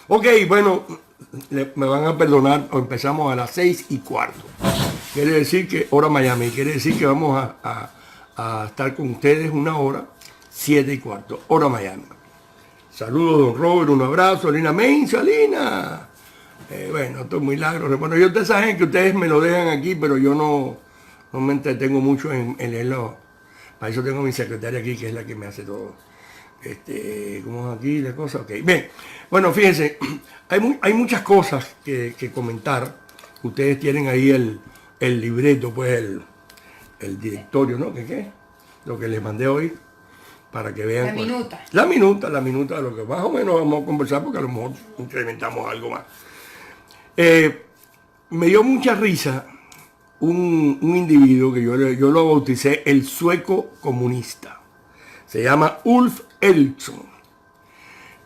Ok, bueno, me van a perdonar, empezamos a las 6:15. Quiere decir que, hora Miami, quiere decir que vamos a estar con ustedes una hora, 7:15, hora Miami. Saludos, don Robert, un abrazo, Lina Main, Salina. Bueno, esto es milagro. Bueno, yo ustedes saben que ustedes me lo dejan aquí, pero yo no me entretengo mucho en leerlo. Para eso tengo a mi secretaria aquí, que es la que me hace todo. ¿Cómo es aquí la cosa? Ok, bien. Bueno, fíjense, hay muchas cosas que comentar. Ustedes tienen ahí el libreto, pues el directorio, ¿no? ¿Qué? Lo que les mandé hoy, para que vean. La minuta de lo que más o menos vamos a conversar, porque a lo mejor incrementamos algo más. Me dio mucha risa un individuo que yo lo bauticé el sueco comunista. Se llama Ulf Eriksson.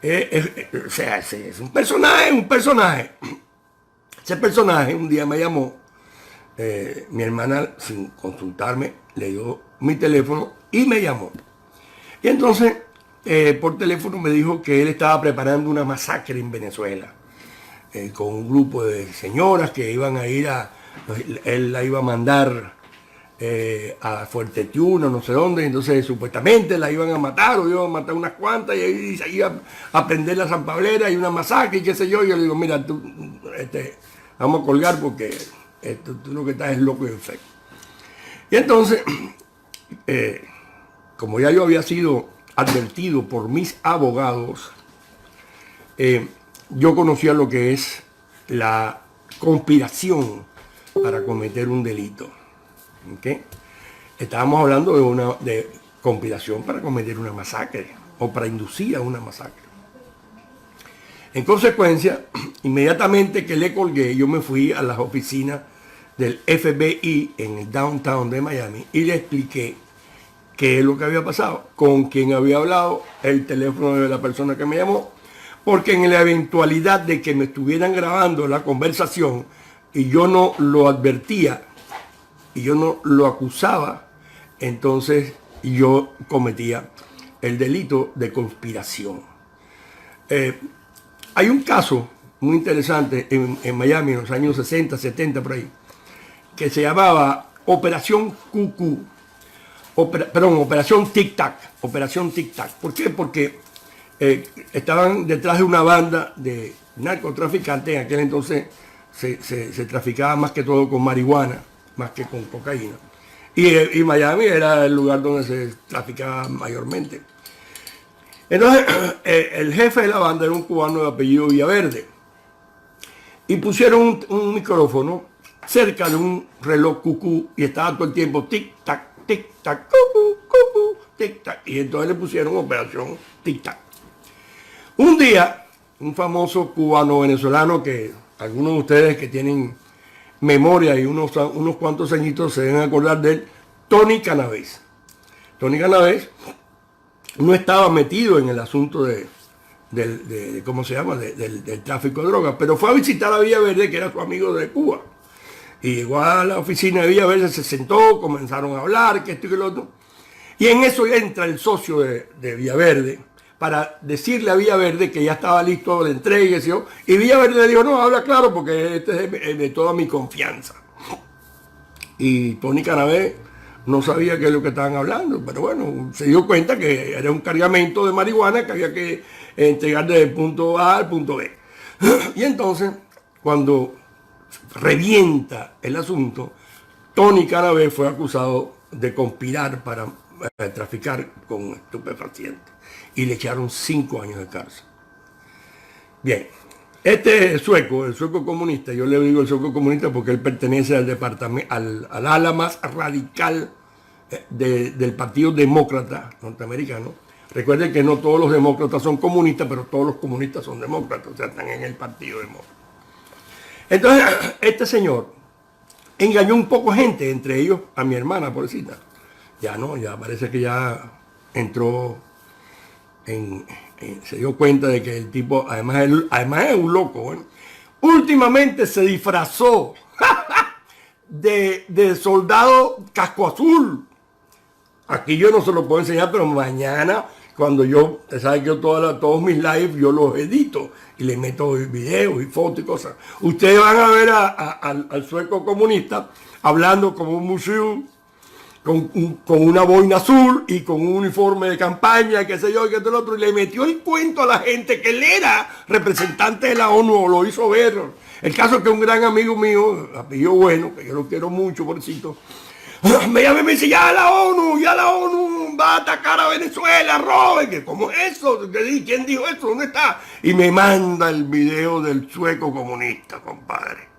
O sea, es un personaje. Ese personaje un día me llamó, mi hermana, sin consultarme, le dio mi teléfono y me llamó. Y entonces, por teléfono me dijo que él estaba preparando una masacre en Venezuela, con un grupo de señoras que iban a ir él la iba a mandar a Fuerte Tiuna, no sé dónde, entonces supuestamente la iban a matar, o iban a matar unas cuantas, y ahí iba a prender la San Pablera y una masacre y qué sé yo. Y yo le digo, mira, tú, vamos a colgar porque tú lo que estás es loco y enfermo. Y entonces, como ya yo había sido advertido por mis abogados, yo conocía lo que es la conspiración para cometer un delito. ¿Okay? Estábamos hablando de conspiración para cometer una masacre o para inducir a una masacre. En consecuencia, inmediatamente que le colgué, yo me fui a las oficinas del FBI en el downtown de Miami y le expliqué qué es lo que había pasado, con quién había hablado, el teléfono de la persona que me llamó, porque en la eventualidad de que me estuvieran grabando la conversación y yo no lo advertía y yo no lo acusaba, entonces yo cometía el delito de conspiración. Hay un caso muy interesante en Miami en los años 60, 70 por ahí, que se llamaba Operación QQ, Operación Tic Tac, Operación Tic Tac. ¿Por qué? Porque estaban detrás de una banda de narcotraficantes. En aquel entonces se traficaba más que todo con marihuana, más que con cocaína. Y Miami era el lugar donde se traficaba mayormente. Entonces, el jefe de la banda era un cubano de apellido Villaverde. Y pusieron un micrófono cerca de un reloj cucú y estaba todo el tiempo tic-tac, tic-tac, cucú, cucú, tic-tac. Y entonces le pusieron Operación Tic-tac. Un día, un famoso cubano venezolano, que algunos de ustedes que tienen memoria y unos cuantos añitos se deben acordar de él, Tony Canavés. Tony Canavés no estaba metido en el asunto ¿cómo se llama? Del tráfico de drogas, pero fue a visitar a Villaverde, que era su amigo de Cuba. Y llegó a la oficina de Villaverde, se sentó, comenzaron a hablar, que esto y que lo otro. Y en eso entra el socio de Villaverde para decirle a Villaverde que ya estaba listo de entrega, y Villaverde le dijo, no, habla claro porque este es de toda mi confianza. Y Tony Canavés no sabía qué es lo que estaban hablando, pero bueno, se dio cuenta que era un cargamento de marihuana que había que entregar desde el punto A al punto B. Y entonces, cuando revienta el asunto, Tony Canavés fue acusado de conspirar para traficar con estupefacientes y le echaron 5 años de cárcel. Bien, el sueco comunista, yo le digo el sueco comunista porque él pertenece al departamento, al ala más radical del Partido Demócrata norteamericano. Recuerden que no todos los demócratas son comunistas, pero todos los comunistas son demócratas, o sea, están en el Partido Demócrata. Entonces, este señor engañó un poco gente, entre ellos a mi hermana, pobrecita. Ya no, ya parece que ya entró se dio cuenta de que el tipo, además es un loco, ¿eh? Últimamente se disfrazó de soldado casco azul. Aquí yo no se lo puedo enseñar, pero mañana cuando usted sabe que yo todos mis lives yo los edito y le meto videos y fotos y cosas. Ustedes van a ver al sueco comunista hablando como un museo, con una boina azul y con un uniforme de campaña, qué sé yo, y qué tal otro, y le metió el cuento a la gente que él era representante de la ONU, o lo hizo ver. El caso es que un gran amigo mío, apellido Bueno, que yo lo quiero mucho, pobrecito, me llama y me dice, ya la ONU va a atacar a Venezuela, Robert, ¿cómo es eso? ¿Quién dijo eso? ¿Dónde está? Y me manda el video del sueco comunista, compadre.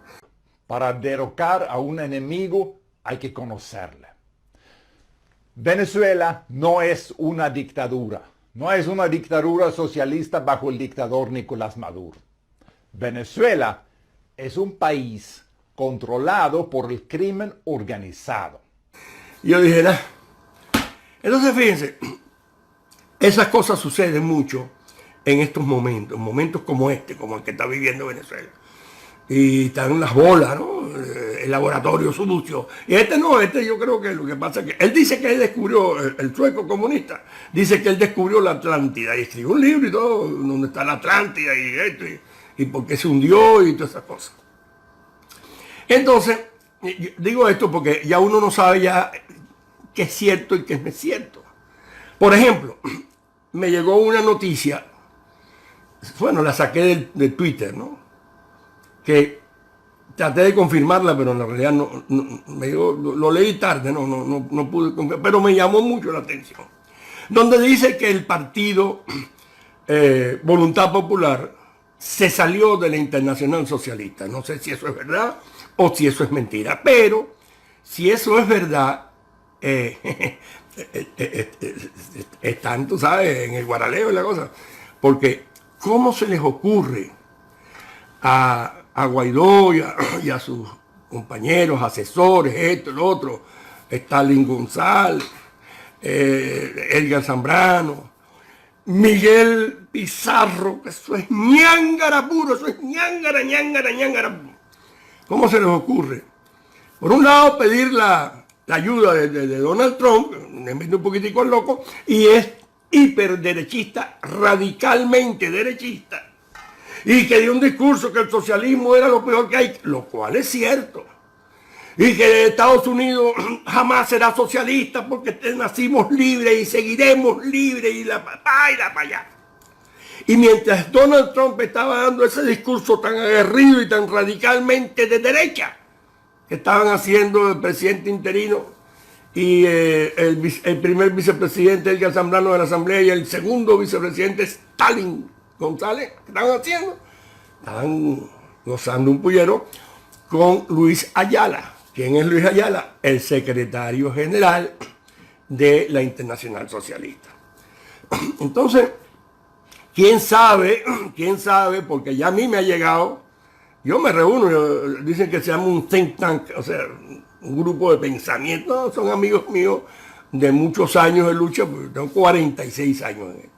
Para derrocar a un enemigo hay que conocerle. Venezuela no es una dictadura. No es una dictadura socialista bajo el dictador Nicolás Maduro. Venezuela es un país controlado por el crimen organizado. Yo dije, nah. Entonces fíjense, esas cosas suceden mucho en estos momentos como este, como el que está viviendo Venezuela. Y están las bolas, ¿no? El laboratorio sucio. Y este yo creo que lo que pasa es que él dice que él descubrió, el sueco comunista, dice que él descubrió la Atlántida y escribió un libro y todo, donde está la Atlántida y esto, y por qué se hundió y todas esas cosas. Entonces, digo esto porque ya uno no sabe ya qué es cierto y qué no es cierto. Por ejemplo, me llegó una noticia, bueno, la saqué de Twitter, ¿no? Que traté de confirmarla, pero en la realidad lo leí tarde, no pude confirmar, pero me llamó mucho la atención. Donde dice que el partido Voluntad Popular se salió de la Internacional Socialista. No sé si eso es verdad o si eso es mentira, pero si eso es verdad, están, tú sabes, en el guaraleo y la cosa. Porque, ¿cómo se les ocurre a Guaidó y a sus compañeros, asesores, esto, el otro, Stalin González, Edgar Zambrano, Miguel Pizarro, que eso es ñángara puro, eso es ñángara. ¿Cómo se les ocurre? Por un lado, pedir la ayuda de Donald Trump, me mete un poquitico al loco, y es hiperderechista, radicalmente derechista, y que dio un discurso que el socialismo era lo peor que hay, lo cual es cierto, y que Estados Unidos jamás será socialista porque nacimos libres y seguiremos libres y la para allá. Y mientras Donald Trump estaba dando ese discurso tan aguerrido y tan radicalmente de derecha que estaban haciendo el presidente interino y el primer vicepresidente Edgar Zambrano de la Asamblea y el segundo vicepresidente Stalin González, ¿qué estaban haciendo? Estaban gozando un pullero con Luis Ayala. ¿Quién es Luis Ayala? El secretario general de la Internacional Socialista. Entonces, ¿quién sabe? Porque ya a mí me ha llegado, yo me reúno, dicen que se llama un think tank, o sea, un grupo de pensamiento, son amigos míos de muchos años de lucha, porque tengo 46 años en esto.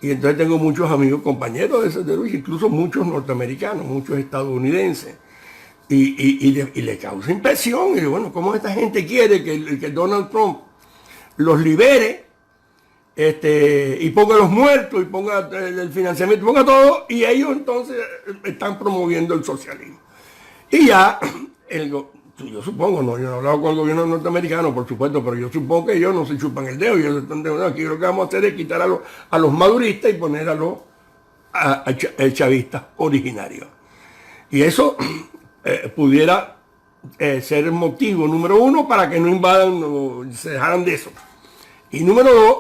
Y entonces tengo muchos amigos, compañeros de lucha, incluso muchos norteamericanos, muchos estadounidenses. Y le causa impresión. Y bueno, ¿cómo esta gente quiere que Donald Trump los libere y ponga los muertos y ponga el financiamiento, ponga todo, y ellos entonces están promoviendo el socialismo? Y ya, yo supongo, yo no he hablado con el gobierno norteamericano, por supuesto, pero yo supongo que ellos no se chupan el dedo. Y ellos están diciendo, aquí lo que vamos a hacer es quitar a los maduristas y poner a los chavistas originarios. Y eso pudiera ser motivo número uno para que no invadan o se dejaran de eso. Y número dos,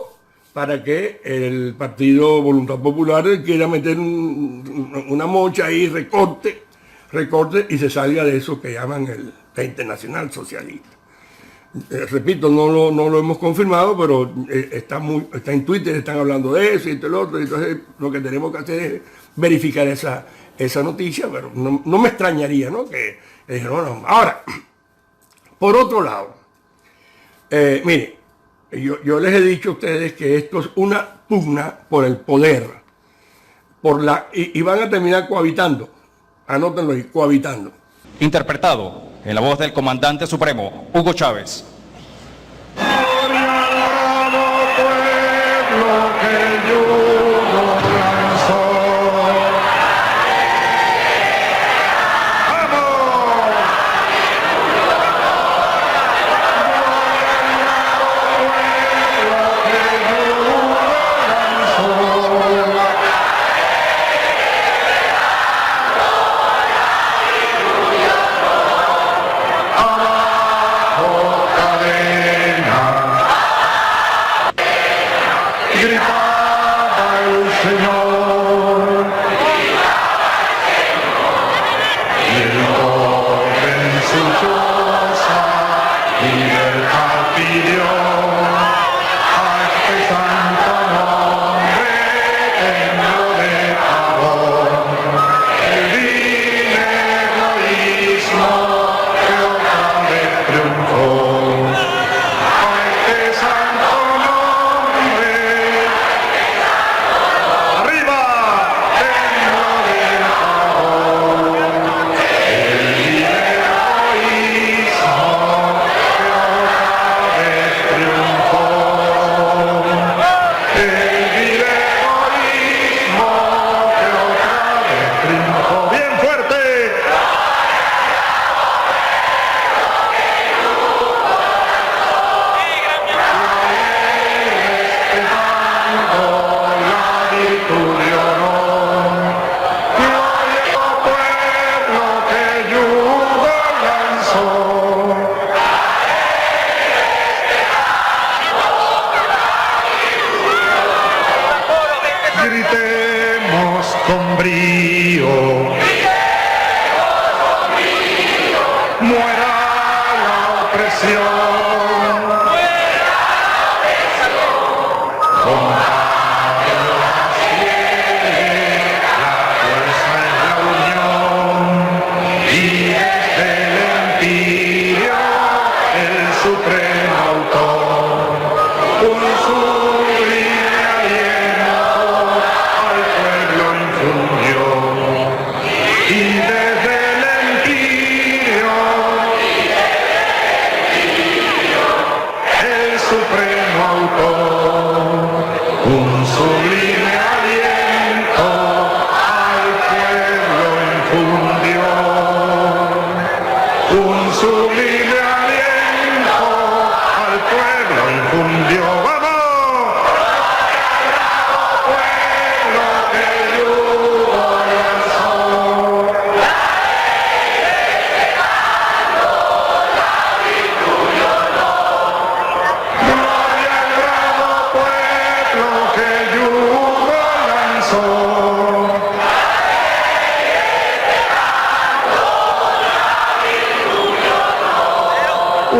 para que el partido Voluntad Popular quiera meter una mocha ahí, recorte y se salga de eso que llaman la Internacional Socialista. Repito, no lo hemos confirmado, pero está en Twitter, están hablando de eso y de lo otro. Entonces lo que tenemos que hacer es verificar esa noticia, pero no me extrañaría, ¿no? Que dijeron, no. Ahora, por otro lado, mire, yo les he dicho a ustedes que esto es una pugna por el poder, y van a terminar cohabitando. Anótenlo ahí, cohabitando. Interpretado en la voz del comandante supremo, Hugo Chávez. Pueblo,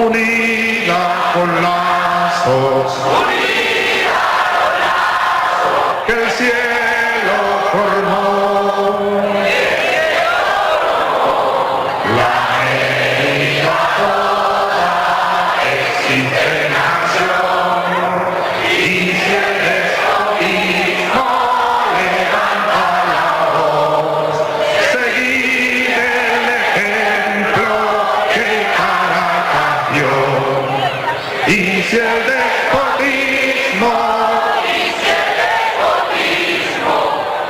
unida con lazos, que el cielo formó. La América toda existe nación, y si el despotismo levanta la voz, seguid el ejemplo que Caracas dio. Y si el despotismo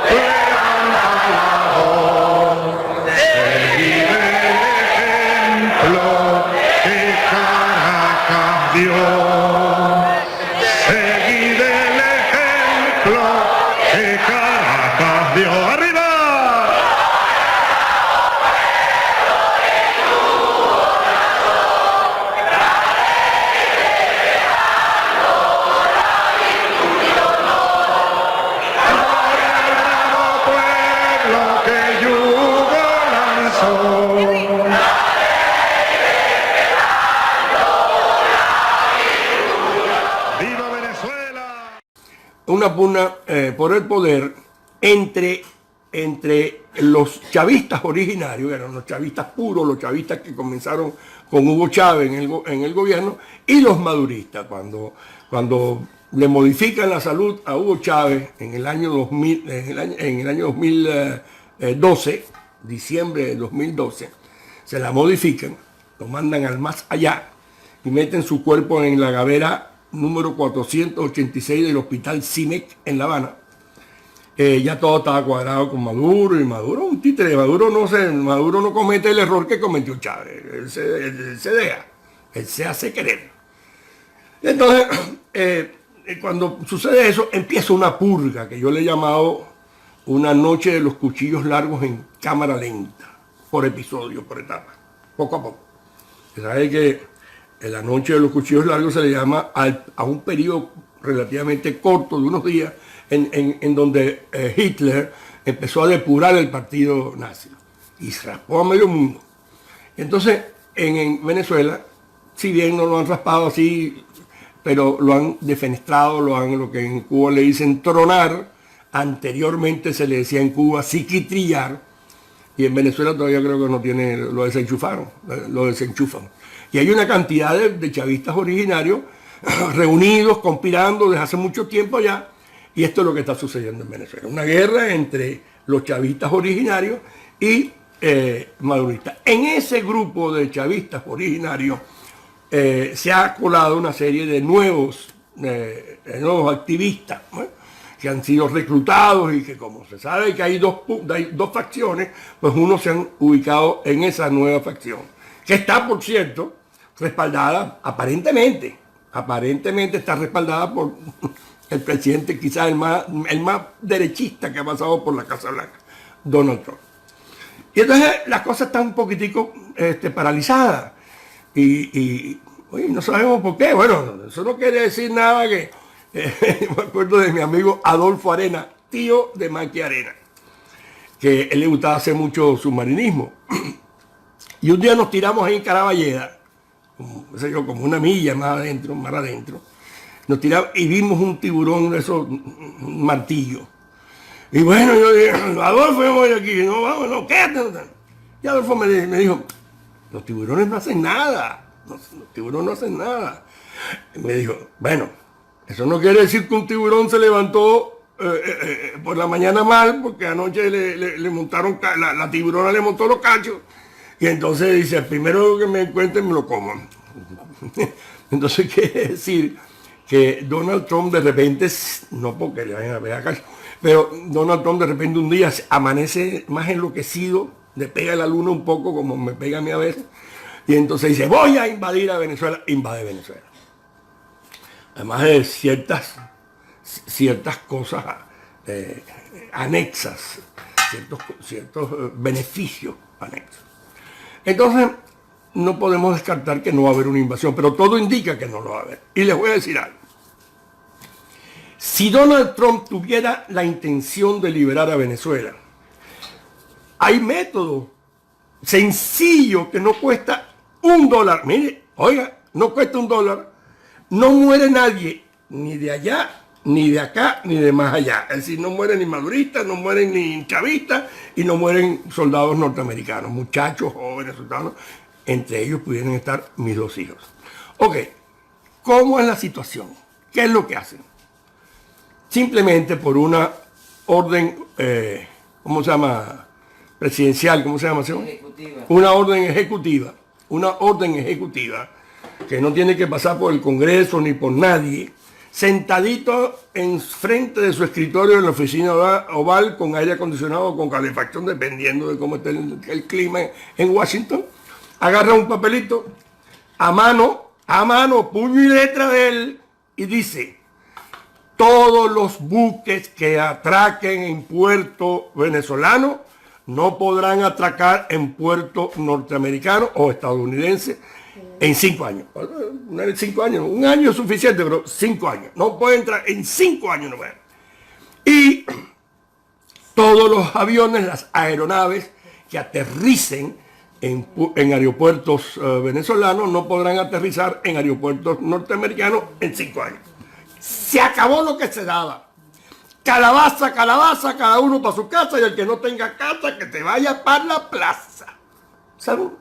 levanta la voz, seguid el ejemplo que Caracas dio. Seguid el ejemplo que Caracas dio. ¡Arriba! Pueblo que yugo lanzó. ¡Viva Venezuela! Una pugna por el poder entre los chavistas originarios, eran los chavistas puros, los chavistas que comenzaron con Hugo Chávez en el gobierno, y los maduristas. Cuando le modifican la salud a Hugo Chávez en el año 2000, en el año 2012, diciembre de 2012, se la modifican, lo mandan al más allá y meten su cuerpo en la gavera número 486 del Hospital CIMEC en La Habana. Ya todo estaba cuadrado con Maduro, y Maduro un títere. Maduro no comete el error que cometió Chávez. Él se deja, él se hace querer. Entonces, cuando sucede eso, empieza una purga que yo le he llamado una noche de los cuchillos largos en cámara lenta, por episodio, por etapa, poco a poco. ¿Sabe que en la noche de los cuchillos largos se le llama a un periodo relativamente corto de unos días en donde Hitler empezó a depurar el partido nazi y raspó a medio mundo? Entonces, en Venezuela, si bien no lo han raspado así, pero lo han defenestrado, lo que en Cuba le dicen tronar. Anteriormente se le decía en Cuba psiquitrillar, y en Venezuela todavía creo que no tiene, lo desenchufan. Y hay una cantidad de chavistas originarios reunidos, conspirando desde hace mucho tiempo ya, y esto es lo que está sucediendo en Venezuela. Una guerra entre los chavistas originarios y maduristas. En ese grupo de chavistas originarios se ha colado una serie de nuevos activistas, ¿no?, que han sido reclutados, y que, como se sabe que hay dos facciones, pues unos se han ubicado en esa nueva facción, que está, por cierto, respaldada, aparentemente está respaldada por el presidente, quizás el más derechista que ha pasado por la Casa Blanca, Donald Trump. Y entonces las cosas están un poquitico paralizadas. Y oye, no sabemos por qué. Bueno, eso no quiere decir nada que... me acuerdo de mi amigo Adolfo Arena, tío de Maqui Arena, que él le gustaba hacer mucho submarinismo. Y un día nos tiramos ahí en Caraballeda, como una milla más adentro. Nos tiramos y vimos un tiburón de esos, un martillo. Y bueno, yo dije, Adolfo, yo voy aquí, no, vamos, no, quédate. Y Adolfo me dijo, los tiburones no hacen nada. Los tiburones no hacen nada. Y me dijo, bueno, eso no quiere decir que un tiburón se levantó por la mañana mal, porque anoche le montaron, la tiburona le montó los cachos. Y entonces dice, el primero que me encuentren me lo coman. Entonces quiere decir que Donald Trump de repente, no porque le vayan a pegar cachos, pero Donald Trump de repente un día amanece más enloquecido, le pega la luna un poco como me pega a mí a veces, y entonces dice, voy a invadir a Venezuela, invade Venezuela. Además de ciertas cosas anexas, ciertos beneficios anexos. Entonces, no podemos descartar que no va a haber una invasión, pero todo indica que no lo va a haber. Y les voy a decir algo. Si Donald Trump tuviera la intención de liberar a Venezuela, hay método sencillo que no cuesta $1. Mire, oiga, no cuesta $1, no muere nadie, ni de allá, ni de acá, ni de más allá. Es decir, no mueren ni maduristas, no mueren ni chavistas y no mueren soldados norteamericanos, muchachos, jóvenes, soldados. Entre ellos pudieran estar mis 2 hijos. Ok, ¿cómo es la situación? ¿Qué es lo que hacen? Simplemente por una orden, ¿cómo se llama? Presidencial, ¿cómo se llama? Ejecutiva. Una orden ejecutiva que no tiene que pasar por el Congreso ni por nadie, sentadito en frente de su escritorio en la oficina oval con aire acondicionado o con calefacción, dependiendo de cómo esté el clima en Washington, agarra un papelito a mano, puño y letra de él, y dice: todos los buques que atraquen en puerto venezolano no podrán atracar en puerto norteamericano o estadounidense en 5 años. No en 5 años, 1 año es suficiente, pero 5 años. No puede entrar en 5 años. No puede. Y todos los aviones, las aeronaves que aterricen en aeropuertos venezolanos no podrán aterrizar en aeropuertos norteamericanos en 5 años. Se acabó lo que se daba. Calabaza, cada uno para su casa, y el que no tenga casa, que te vaya para la plaza. ¿Salud?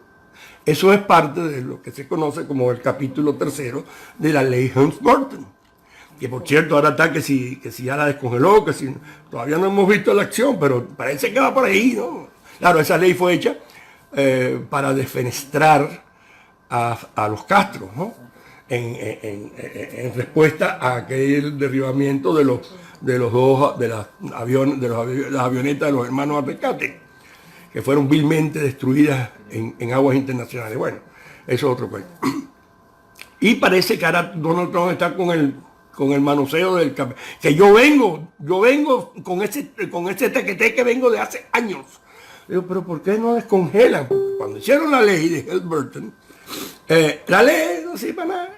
Eso es parte de lo que se conoce como el capítulo 3 de la ley Helms-Burton. Que por cierto, ahora está que si ya la descongeló, que si todavía no hemos visto la acción, pero parece que va por ahí, ¿no? Claro, esa ley fue hecha para defenestrar a los Castro, ¿no? En respuesta a aquel derribamiento de las avionetas de los hermanos Arrecate, que fueron vilmente destruidas en aguas internacionales. Bueno, eso es otro cuento. Y parece que ahora Donald Trump está con el manoseo del que yo vengo con ese tequete vengo de hace años. Digo, pero ¿por qué no descongelan? Porque cuando hicieron la ley de Helms-Burton, la ley no sirve para nada.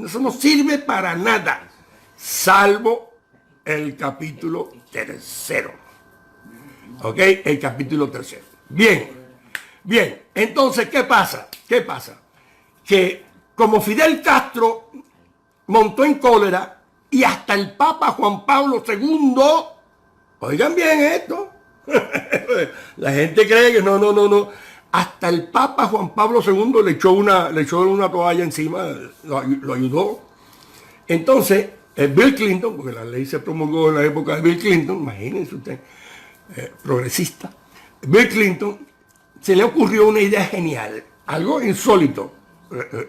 Eso no sirve para nada, salvo el capítulo 3. ¿Ok? El capítulo 3. Bien. Entonces, ¿qué pasa? Que como Fidel Castro montó en cólera y hasta el Papa Juan Pablo II, oigan bien esto, la gente cree que no. Hasta el Papa Juan Pablo II le echó una toalla encima, lo ayudó. Entonces, Bill Clinton, porque la ley se promulgó en la época de Bill Clinton, imagínense usted, progresista, Bill Clinton, se le ocurrió una idea genial, algo insólito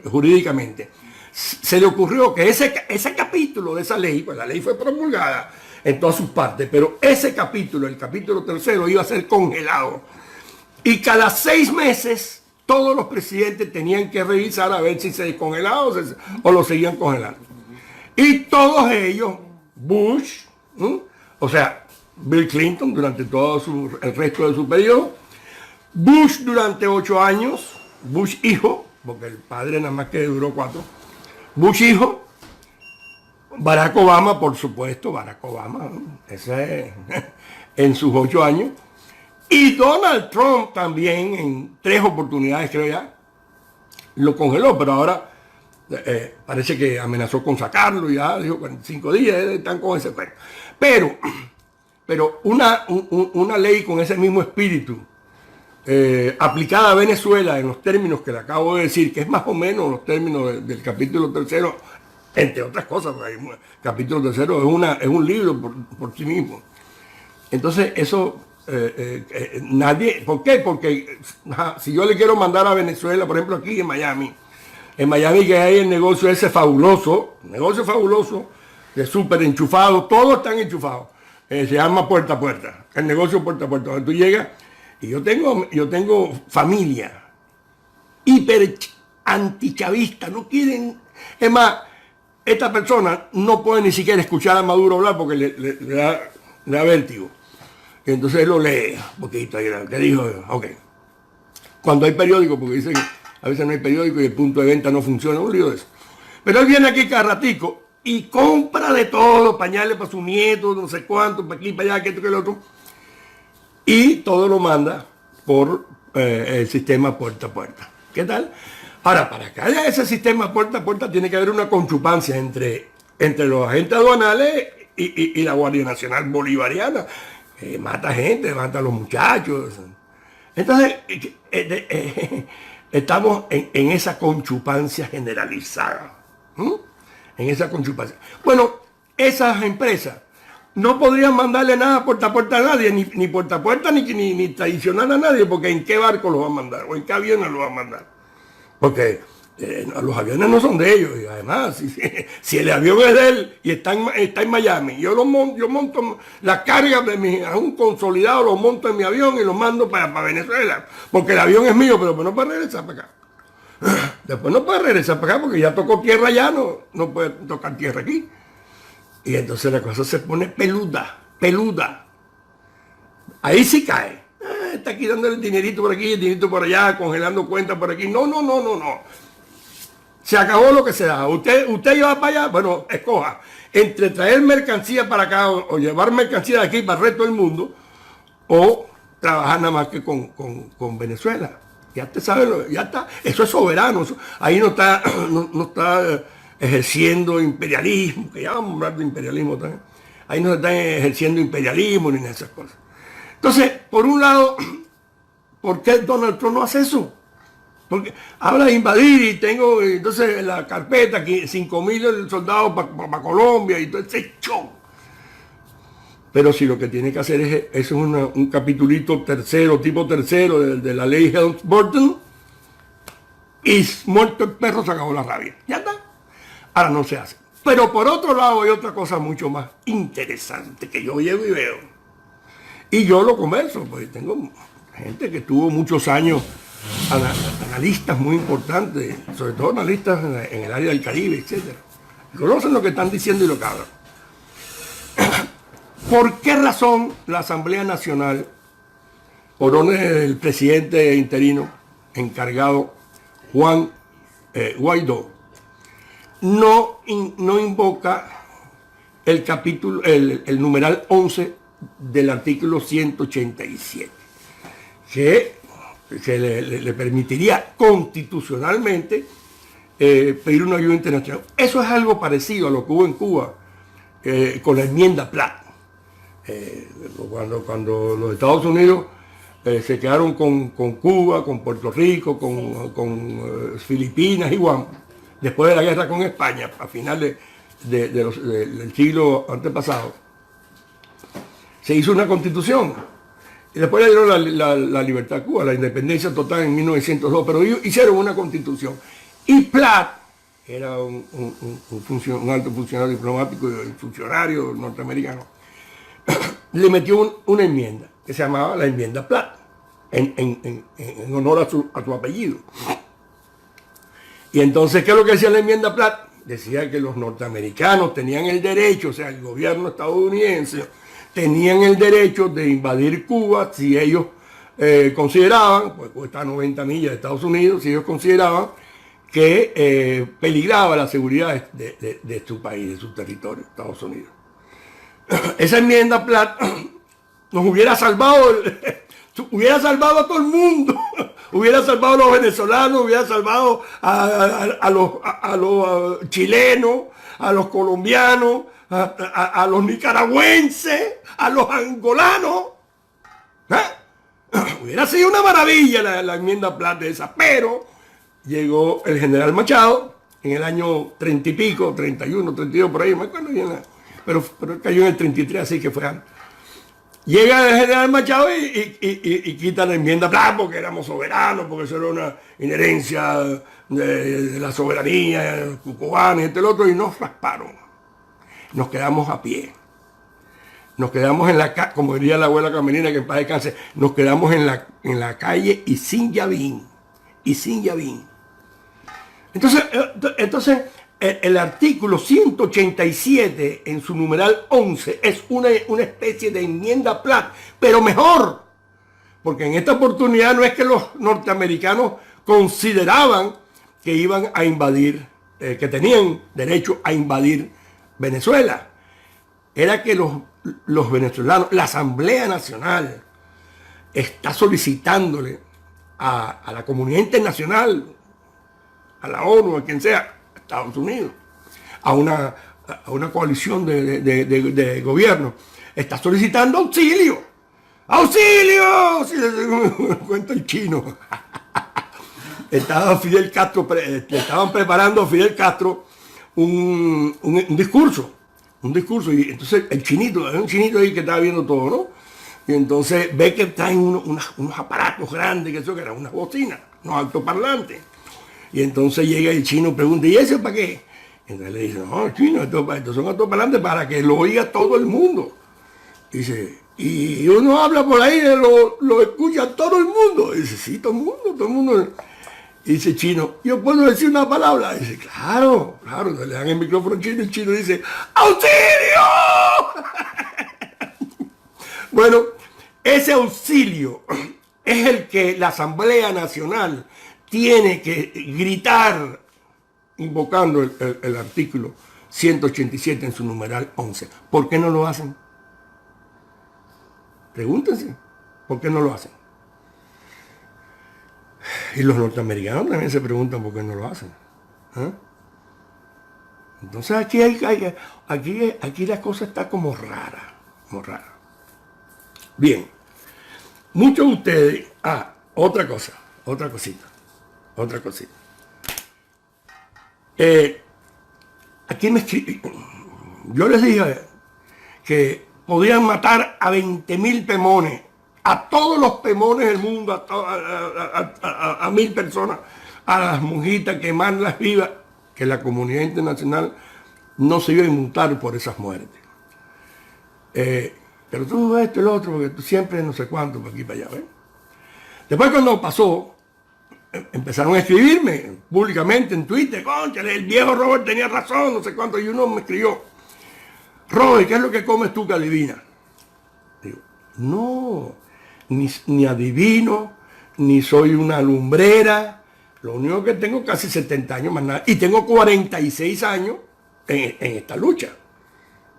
jurídicamente. Se le ocurrió que ese capítulo de esa ley, pues la ley fue promulgada en todas sus partes, pero ese capítulo, el capítulo 3, iba a ser congelado. Y cada 6 meses todos los presidentes tenían que revisar a ver si se descongelaba o lo seguían congelando. Y todos ellos, Bush, o sea, Bill Clinton durante todo el resto de su periodo, Bush durante 8 años, Bush hijo, porque el padre nada más que duró 4, Bush hijo, Barack Obama, por supuesto, ese es, en sus 8 años, y Donald Trump también en 3 oportunidades, creo ya, lo congeló, pero ahora parece que amenazó con sacarlo, ya dijo 45 días, están con ese cuento. Pero una ley con ese mismo espíritu, aplicada a Venezuela en los términos que le acabo de decir, que es más o menos los términos del capítulo 3, entre otras cosas, porque el capítulo 3 es un libro por sí mismo. Entonces eso... nadie, ¿por qué? Porque si yo le quiero mandar a Venezuela, por ejemplo aquí en Miami que hay el negocio ese fabuloso, de súper enchufado, todos están enchufados, se llama puerta a puerta, el negocio puerta a puerta, donde tú llegas, y yo tengo familia hiper antichavista, no quieren, es más, esta persona no puede ni siquiera escuchar a Maduro hablar porque le da vértigo. Y entonces él lo lee un poquito ahí, que dijo, ok. Cuando hay periódico, porque dicen que a veces no hay periódico y el punto de venta no funciona, un lío de eso. Pero él viene aquí cada ratico y compra de todo, pañales para su nieto, no sé cuánto, para aquí, para allá, que esto, que el otro. Y todo lo manda por el sistema puerta a puerta. ¿Qué tal? Ahora, para que haya ese sistema puerta a puerta, tiene que haber una conchupancia entre los agentes aduanales y la Guardia Nacional Bolivariana. Mata gente, mata a los muchachos. Entonces, estamos en esa conchupancia generalizada. En esa conchupancia. Bueno, esas empresas no podrían mandarle nada puerta a puerta a nadie, ni puerta a puerta, ni tradicional a nadie, porque ¿en qué barco los va a mandar? ¿O en qué aviones los va a mandar? Porque los aviones no son de ellos, y además, si el avión es de él y está en Miami, yo monto la carga de a un consolidado, lo monto en mi avión y lo mando para Venezuela, porque el avión es mío, pero no puede regresar para acá. Después no puede regresar para acá porque ya tocó tierra allá, no puede tocar tierra aquí. Y entonces la cosa se pone peluda. Ahí sí cae. Está aquí dando el dinerito por aquí, el dinerito por allá, congelando cuentas por aquí. No. Se acabó lo que se da. Usted va para allá, bueno, escoja. Entre traer mercancía para acá o llevar mercancía de aquí para el resto del mundo, o trabajar nada más que con Venezuela. Ya te sabe, ya está. Eso es soberano. Ahí no está ejerciendo imperialismo, que ya vamos a hablar de imperialismo también. Ahí no se está ejerciendo imperialismo ni esas cosas. Entonces, por un lado, ¿por qué Donald Trump no hace eso? Porque habla de invadir y tengo entonces en la carpeta aquí 5.000 soldados para Colombia y todo ese show. Pero si lo que tiene que hacer es un capitulito tipo tercero de la ley Helms-Burton, y muerto el perro se acabó la rabia. Ya está. Ahora no se hace. Pero por otro lado hay otra cosa mucho más interesante que yo llego y veo. Y yo lo converso, pues tengo gente que tuvo muchos años, analistas muy importantes, sobre todo analistas en el área del Caribe, etc. Conocen lo que están diciendo y lo que hablan. ¿Por qué razón la Asamblea Nacional, por orden del presidente interino encargado, Juan Guaidó, no invoca el capítulo, el numeral 11 del artículo 187, que le permitiría constitucionalmente pedir una ayuda internacional? Eso es algo parecido a lo que hubo en Cuba con la enmienda Platt. Cuando los Estados Unidos se quedaron con Cuba, con Puerto Rico, con Filipinas y Guam, después de la guerra con España, a finales del siglo antepasado, se hizo una constitución. Y después le dieron la libertad a Cuba, la independencia total en 1902, pero hicieron una constitución. Y Platt era un alto funcionario diplomático y funcionario norteamericano, le metió una enmienda que se llamaba la enmienda Platt, en honor a su apellido. Y entonces, ¿qué es lo que decía la enmienda Platt? Decía que los norteamericanos tenían el derecho, o sea, el gobierno estadounidense, tenían el derecho de invadir Cuba si ellos consideraban, pues está a 90 millas de Estados Unidos, si ellos consideraban que peligraba la seguridad de su país, de su territorio, Estados Unidos. Esa enmienda Platt nos hubiera salvado a todo el mundo, hubiera salvado a los venezolanos, hubiera salvado a los chilenos, a los colombianos, a los nicaragüenses, a los angolanos. Hubiera sido una maravilla la enmienda Platt de esa, pero llegó el general Machado en el año 30 y pico, 31, 32, por ahí, me acuerdo bien, pero cayó en el 33, así que fue antes. Llega el general Machado y quita la enmienda Platt porque éramos soberanos, porque eso era una inherencia de la soberanía cubana y el otro, y nos rasparon. Nos quedamos a pie. Nos quedamos en la calle, como diría la abuela Carmelina, que en paz descanse, nos quedamos en la calle y sin llavín. Entonces el artículo 187 en su numeral 11 es una especie de enmienda Platt, pero mejor, porque en esta oportunidad no es que los norteamericanos consideraban que iban a invadir, que tenían derecho a invadir Venezuela. Era que los venezolanos, la Asamblea Nacional, está solicitándole a la comunidad internacional, a la ONU, a quien sea, a Estados Unidos, a una coalición de gobierno, está solicitando auxilio. ¡Auxilio! Cuenta el chino. Estaba Fidel Castro, estaban preparando a Fidel Castro un discurso. Y entonces el chinito, hay un chinito ahí que estaba viendo todo, ¿no? Y entonces ve que traen unos aparatos grandes, que eso que eran unas bocinas, unos altoparlantes. Y entonces llega el chino y pregunta, ¿y eso para qué? Y entonces le dice, no, chino, estos son altoparlantes para que lo oiga todo el mundo. Dice, y uno habla por ahí, lo escucha todo el mundo. Dice, sí, todo el mundo. Y dice chino, ¿yo puedo decir una palabra? Dice, claro. Entonces le dan el micrófono al chino y el chino dice, ¡auxilio! Bueno, ese auxilio es el que la Asamblea Nacional tiene que gritar invocando el artículo 187 en su numeral 11. ¿Por qué no lo hacen? Pregúntense, ¿por qué no lo hacen? Y los norteamericanos también se preguntan por qué no lo hacen. ¿Eh? Entonces aquí la cosa está como rara. Bien, muchos de ustedes... otra cosita. Aquí me escribí. Yo les dije que podían matar a 20.000 pemones, a todos los pemones del mundo, a 1.000 personas, a las monjitas, quemarlas vivas, que la comunidad internacional no se iba a inmutar por esas muertes. Pero tú esto y lo otro, porque tú siempre no sé cuánto, por aquí para allá, ¿ves? Después cuando pasó, empezaron a escribirme públicamente en Twitter, cónchale, el viejo Robert tenía razón, no sé cuánto, y uno me escribió, Robert, ¿qué es lo que comes tú que adivinas? Digo, no, ni adivino, ni soy una lumbrera, lo único que tengo casi 70 años más nada, y tengo 46 años en esta lucha.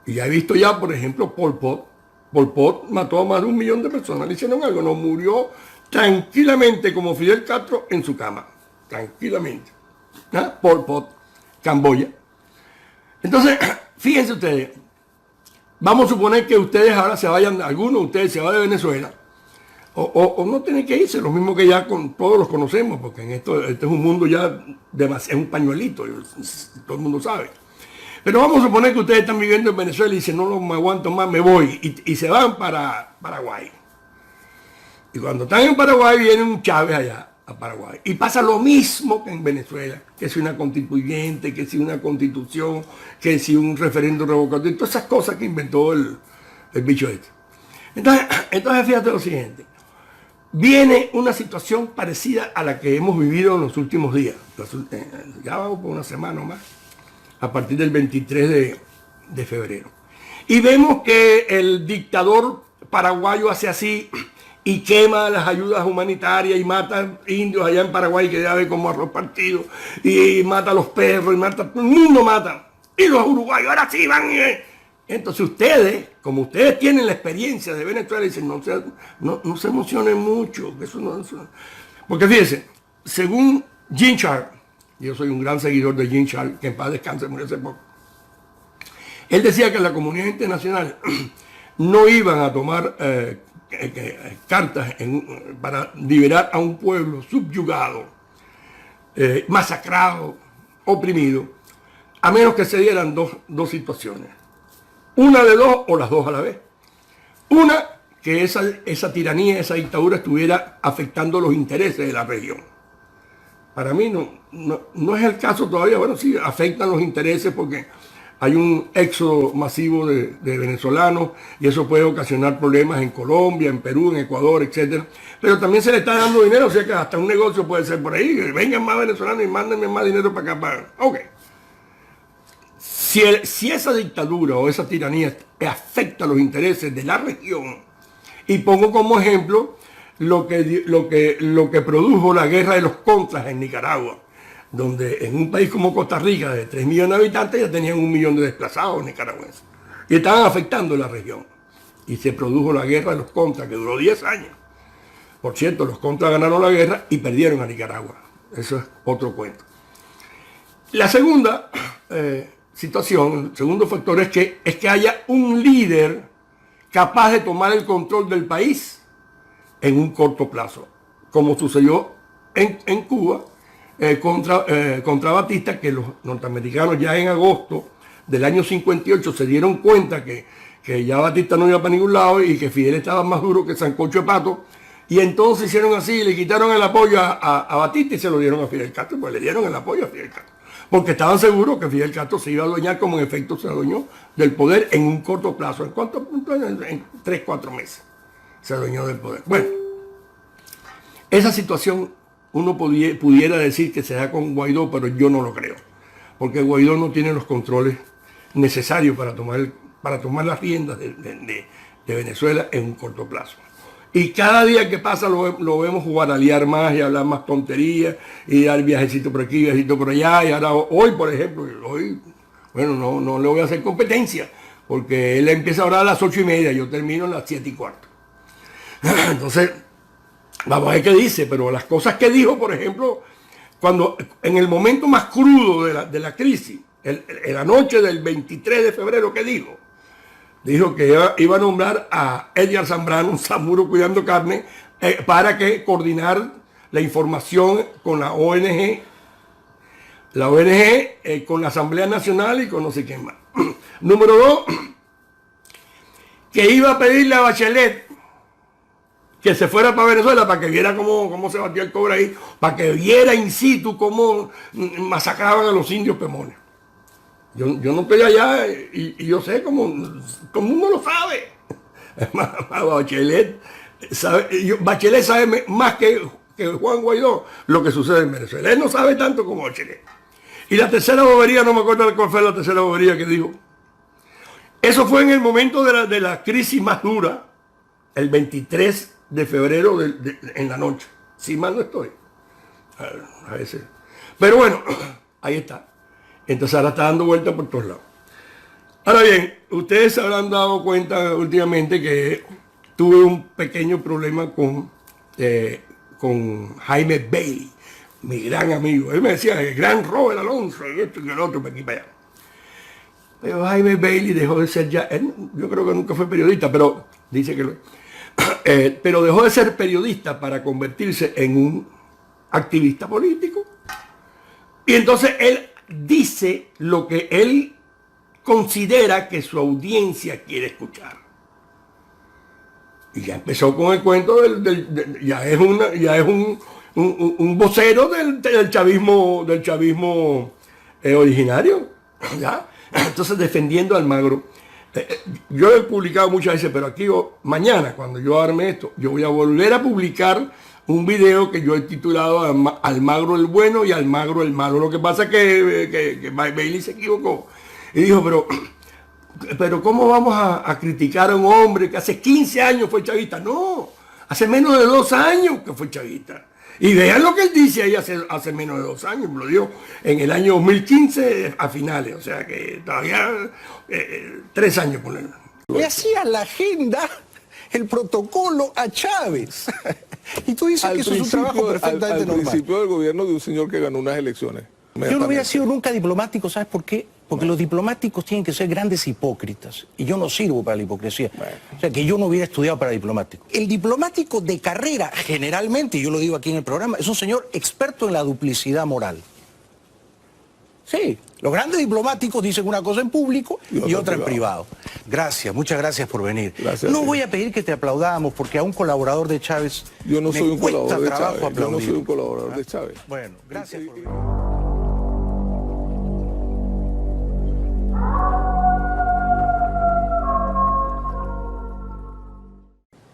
Y ya he visto ya, por ejemplo, Pol Pot mató a más de 1 millón de personas, le hicieron algo, no murió tranquilamente como Fidel Castro en su cama, tranquilamente. Pol Pot, Camboya. Entonces, fíjense ustedes, vamos a suponer que ustedes ahora se vayan, algunos de ustedes se van de Venezuela, o no tienen que irse, lo mismo que ya todos los conocemos, porque en este es un mundo ya demasiado, es un pañuelito, todo el mundo sabe. Pero vamos a suponer que ustedes están viviendo en Venezuela y dicen, no me aguanto más, me voy, y se van para Paraguay. Y cuando están en Paraguay viene un Chávez allá a Paraguay. Y pasa lo mismo que en Venezuela, que si una constituyente, que si una constitución, que si un referéndum revocatorio, todas esas cosas que inventó el bicho este. Entonces fíjate lo siguiente. Viene una situación parecida a la que hemos vivido en los últimos días. Ya vamos por una semana o más, a partir del 23 de febrero. Y vemos que el dictador paraguayo hace así y quema las ayudas humanitarias y mata indios allá en Paraguay, que ya ve cómo arroz partido, y mata a los perros, y mata, todo el mundo mata. Y los uruguayos ahora sí van. Entonces ustedes, como ustedes tienen la experiencia de Venezuela, dicen, no se emocionen mucho. Porque fíjense, según Jean Charles, yo soy un gran seguidor de Jean Charles, que en paz descanse, murió hace poco. Él decía que la comunidad internacional no iban a tomar cartas para liberar a un pueblo subyugado, masacrado, oprimido, a menos que se dieran dos situaciones. Una de dos o las dos a la vez. Una, que esa tiranía, esa dictadura estuviera afectando los intereses de la región. Para mí no es el caso todavía. Bueno, sí, afectan los intereses porque hay un éxodo masivo de venezolanos y eso puede ocasionar problemas en Colombia, en Perú, en Ecuador, etc. Pero también se le está dando dinero, o sea que hasta un negocio puede ser por ahí. Vengan más venezolanos y mándenme más dinero para acá. Ok. Si esa dictadura o esa tiranía afecta los intereses de la región, y pongo como ejemplo lo que produjo la guerra de los contras en Nicaragua, donde en un país como Costa Rica, de 3 millones de habitantes, ya tenían 1 millón de desplazados nicaragüenses. Y estaban afectando la región. Y se produjo la guerra de los contras, que duró 10 años. Por cierto, los contras ganaron la guerra y perdieron a Nicaragua. Eso es otro cuento. La segunda situación, el segundo factor es que haya un líder capaz de tomar el control del país en un corto plazo, como sucedió en Cuba contra Batista, que los norteamericanos ya en agosto del año 58 se dieron cuenta que ya Batista no iba para ningún lado y que Fidel estaba más duro que sancocho de pato, y entonces hicieron así, le quitaron el apoyo a Batista y se lo dieron a Fidel Castro, pues le dieron el apoyo a Fidel Castro, porque estaban seguros que Fidel Castro se iba a adueñar, como en efecto se adueñó del poder en un corto plazo. ¿En cuánto? En 3-4 meses se adueñó del poder. Bueno, esa situación uno pudiera decir que se da con Guaidó, pero yo no lo creo, porque Guaidó no tiene los controles necesarios para tomar las riendas de Venezuela en un corto plazo. Y cada día que pasa lo vemos jugar a liar más y hablar más tonterías y dar viajecito por aquí, viajecito por allá. Y ahora hoy, por ejemplo, bueno, no le voy a hacer competencia, porque él empieza a orar a las 8:30, yo termino a las 7:15. Entonces, vamos a ver qué dice, pero las cosas que dijo, por ejemplo, cuando en el momento más crudo de la crisis, en la noche del 23 de febrero, ¿qué dijo? Dijo que iba a nombrar a Edgar Zambrano, un samuro cuidando carne, para que coordinar la información con la ONG, con la Asamblea Nacional y con no sé quién más. Número 2, que iba a pedirle a Bachelet que se fuera para Venezuela para que viera cómo se batía el cobre ahí, para que viera in situ cómo masacraban a los indios pemones. Yo no estoy allá y yo sé cómo uno lo sabe. Bachelet sabe más que Juan Guaidó lo que sucede en Venezuela. Él no sabe tanto como Bachelet. Y la tercera bobería, no me acuerdo cuál fue la tercera bobería que dijo. Eso fue en el momento de la crisis más dura, el 23 de febrero en la noche. Si mal no estoy. A veces. Pero bueno, ahí está. Entonces ahora está dando vuelta por todos lados. Ahora bien, ustedes se habrán dado cuenta últimamente que tuve un pequeño problema con Jaime Bailey, mi gran amigo. Él me decía, el gran Robert Alonso, y esto y el otro, para aquí para allá. Pero Jaime Bailey dejó de ser ya, yo creo que nunca fue periodista, pero dice que pero dejó de ser periodista para convertirse en un activista político. Y entonces él dice lo que él considera que su audiencia quiere escuchar. Y ya empezó con el cuento ya es un vocero del chavismo originario, ¿ya? Entonces defendiendo a Almagro. Yo he publicado muchas veces, pero aquí mañana, cuando yo arme esto, yo voy a volver a publicar un video que yo he titulado Almagro el bueno y Almagro el malo. Lo que pasa es que Bailey se equivocó y dijo, pero ¿cómo vamos a criticar a un hombre que hace 15 años fue chavista? No, hace menos de 2 años que fue chavista. Y vean lo que él dice ahí hace menos de 2 años, me lo dio en el año 2015 a finales, o sea que todavía 3 años por él. Le hacía la agenda, el protocolo a Chávez. Y tú dices que eso es un trabajo perfectamente normal. Al principio del gobierno de un señor que ganó unas elecciones. Yo no hubiera sido nunca diplomático, ¿sabes por qué? Porque los diplomáticos tienen que ser grandes hipócritas. Y yo no sirvo para la hipocresía. Bueno. O sea, que yo no hubiera estudiado para diplomático. El diplomático de carrera, generalmente, y yo lo digo aquí en el programa, es un señor experto en la duplicidad moral. Sí, los grandes diplomáticos dicen una cosa en público y otra en privado. Gracias, muchas gracias por venir. Gracias, no voy a pedir que te aplaudamos porque a un colaborador de Chávez yo no soy un colaborador de Chávez. Aplaudir. Yo no soy un colaborador de Chávez. Bueno, gracias por venir.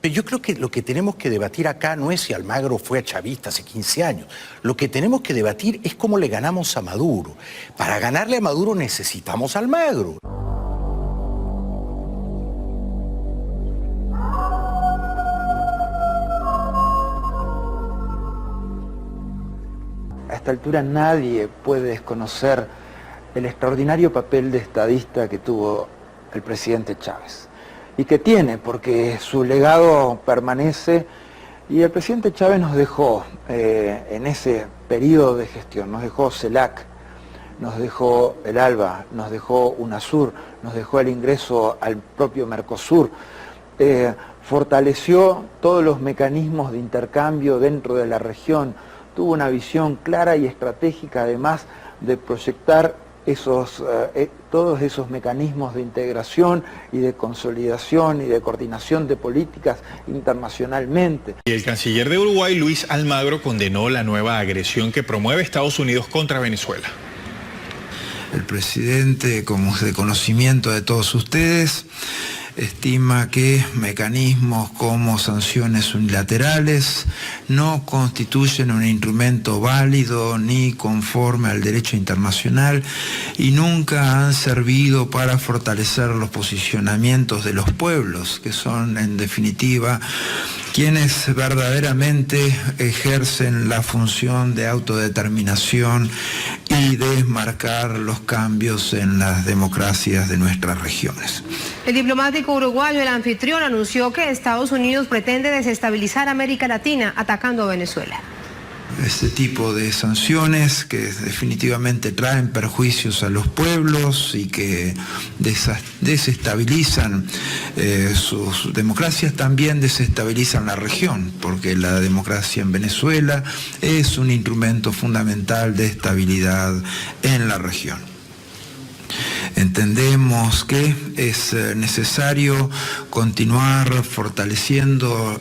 Yo creo que lo que tenemos que debatir acá no es si Almagro fue chavista hace 15 años. Lo que tenemos que debatir es cómo le ganamos a Maduro. Para ganarle a Maduro necesitamos a Almagro. A esta altura nadie puede desconocer el extraordinario papel de estadista que tuvo el presidente Chávez. Y que tiene, porque su legado permanece, y el presidente Chávez nos dejó, en ese periodo de gestión, nos dejó CELAC, nos dejó el ALBA, nos dejó UNASUR, nos dejó el ingreso al propio Mercosur, fortaleció todos los mecanismos de intercambio dentro de la región, tuvo una visión clara y estratégica además de proyectar todos esos mecanismos de integración y de consolidación y de coordinación de políticas internacionalmente. Y el canciller de Uruguay, Luis Almagro, condenó la nueva agresión que promueve Estados Unidos contra Venezuela. El presidente, como es de conocimiento de todos ustedes, estima que mecanismos como sanciones unilaterales no constituyen un instrumento válido ni conforme al derecho internacional y nunca han servido para fortalecer los posicionamientos de los pueblos, que son en definitiva quienes verdaderamente ejercen la función de autodeterminación y de marcar los cambios en las democracias de nuestras regiones. El diplomático uruguayo, el anfitrión, anunció que Estados Unidos pretende desestabilizar América Latina atacando a Venezuela. Este tipo de sanciones que definitivamente traen perjuicios a los pueblos y que desestabilizan sus democracias, también desestabilizan la región, porque la democracia en Venezuela es un instrumento fundamental de estabilidad en la región. Entendemos que es necesario continuar fortaleciendo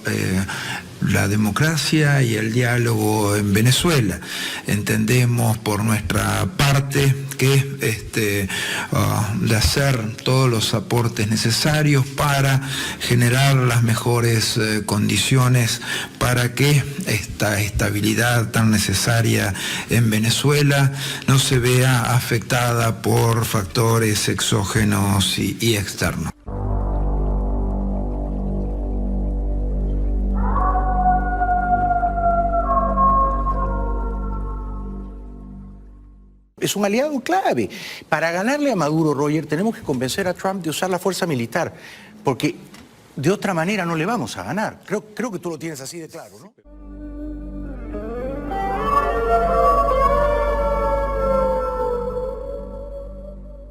la democracia y el diálogo en Venezuela. Entendemos por nuestra parte que de hacer todos los aportes necesarios para generar las mejores condiciones para que esta estabilidad tan necesaria en Venezuela no se vea afectada por factores exógenos y externos. Es un aliado clave. Para ganarle a Maduro, Roger, tenemos que convencer a Trump de usar la fuerza militar, porque de otra manera no le vamos a ganar. Creo que tú lo tienes así de claro, ¿no?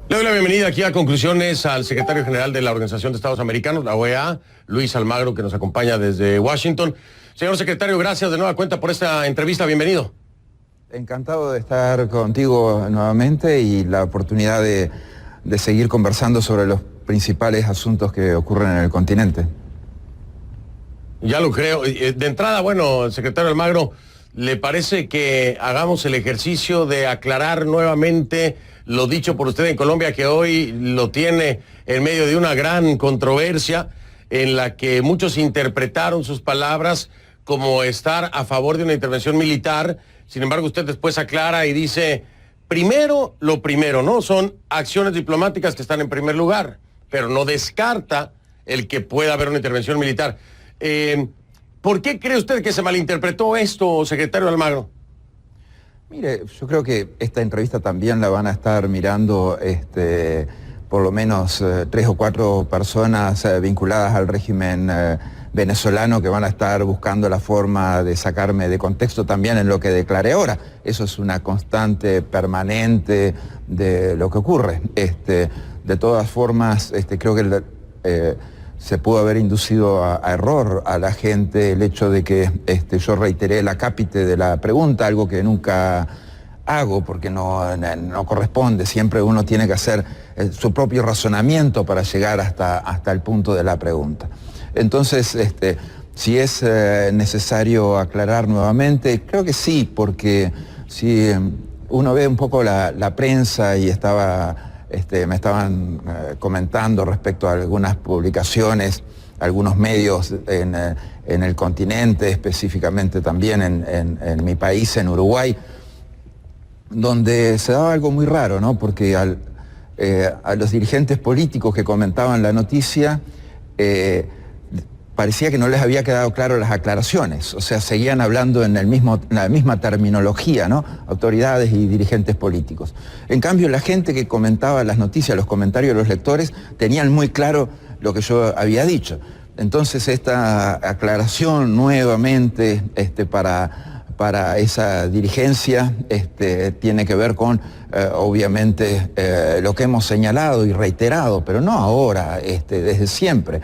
Le doy la bienvenida aquí a Conclusiones al secretario general de la Organización de Estados Americanos, la OEA, Luis Almagro, que nos acompaña desde Washington. Señor secretario, gracias de nueva cuenta por esta entrevista. Bienvenido. Encantado de estar contigo nuevamente y la oportunidad de seguir conversando sobre los principales asuntos que ocurren en el continente. Ya lo creo. De entrada, bueno, secretario Almagro, ¿le parece que hagamos el ejercicio de aclarar nuevamente lo dicho por usted en Colombia, que hoy lo tiene en medio de una gran controversia en la que muchos interpretaron sus palabras como estar a favor de una intervención militar? Sin embargo, usted después aclara y dice, primero, lo primero, ¿no? Son acciones diplomáticas que están en primer lugar, pero no descarta el que pueda haber una intervención militar. ¿Por qué cree usted que se malinterpretó esto, secretario Almagro? Mire, yo creo que esta entrevista también la van a estar mirando por lo menos 3 o 4 personas vinculadas al régimen venezolano que van a estar buscando la forma de sacarme de contexto también en lo que declaré ahora. Eso es una constante permanente de lo que ocurre. De todas formas, creo que se pudo haber inducido a error a la gente el hecho de que yo reiteré el acápite de la pregunta, algo que nunca hago porque no corresponde. Siempre uno tiene que hacer su propio razonamiento para llegar hasta el punto de la pregunta. Entonces, si es necesario aclarar nuevamente, creo que sí, porque si uno ve un poco la prensa y me estaban comentando respecto a algunas publicaciones, algunos medios en el continente, específicamente también en mi país, en Uruguay, donde se daba algo muy raro, ¿no? Porque a los dirigentes políticos que comentaban la noticia, parecía que no les había quedado claro las aclaraciones, o sea, seguían hablando en la misma terminología, ¿no? Autoridades y dirigentes políticos. En cambio, la gente que comentaba las noticias, los comentarios de los lectores, tenían muy claro lo que yo había dicho. Entonces, esta aclaración nuevamente para para esa dirigencia tiene que ver con, obviamente, lo que hemos señalado y reiterado, pero no ahora, desde siempre.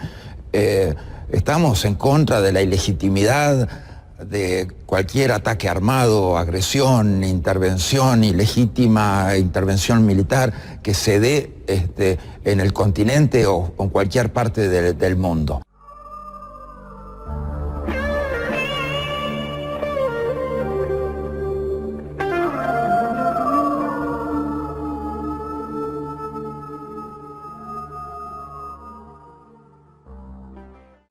Estamos en contra de la ilegitimidad de cualquier ataque armado, agresión, intervención ilegítima, intervención militar que se dé en el continente o en cualquier parte del mundo.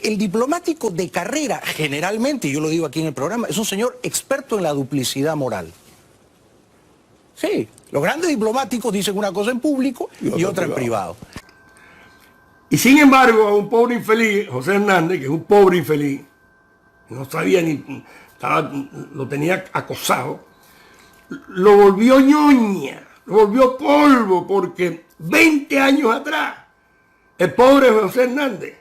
El diplomático de carrera, generalmente, y yo lo digo aquí en el programa, es un señor experto en la duplicidad moral. Sí, los grandes diplomáticos dicen una cosa en público y otra en privado. Y sin embargo, a un pobre infeliz, José Hernández, que es un pobre infeliz, no sabía ni, lo tenía acosado, lo volvió ñoña, lo volvió polvo, porque 20 años atrás, el pobre José Hernández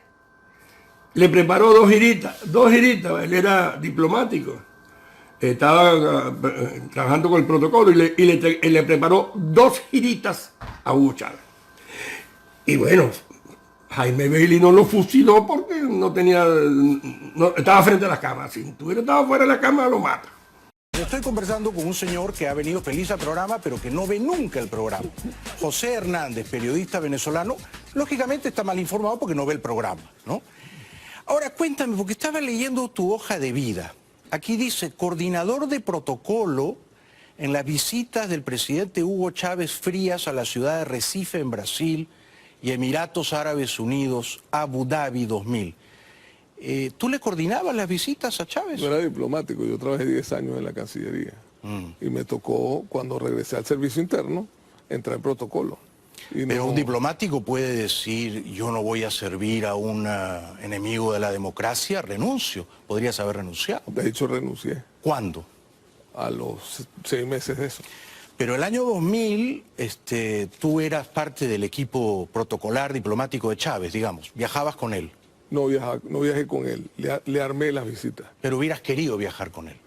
le preparó dos giritas, él era diplomático, estaba trabajando con el protocolo y le preparó 2 giritas a Hugo Chávez. Y bueno, Jaime Bailey no lo fusiló porque estaba frente a la cama. Si hubiera estado fuera de la cama, lo mata. Estoy conversando con un señor que ha venido feliz al programa, pero que no ve nunca el programa. José Hernández, periodista venezolano, lógicamente está mal informado porque no ve el programa, ¿no? Ahora cuéntame, porque estaba leyendo tu hoja de vida. Aquí dice, coordinador de protocolo en las visitas del presidente Hugo Chávez Frías a la ciudad de Recife, en Brasil, y Emiratos Árabes Unidos, Abu Dhabi 2000. ¿Tú le coordinabas las visitas a Chávez? No era diplomático, yo trabajé 10 años en la Cancillería. Y me tocó, cuando regresé al servicio interno, entrar en protocolo. Pero un diplomático puede decir, yo no voy a servir a un enemigo de la democracia, renuncio. Podrías haber renunciado. De hecho, renuncié. ¿Cuándo? A los 6 meses de eso. Pero el año 2000, tú eras parte del equipo protocolar diplomático de Chávez, digamos. Viajabas con él. No viajé con él, le armé las visitas. Pero hubieras querido viajar con él.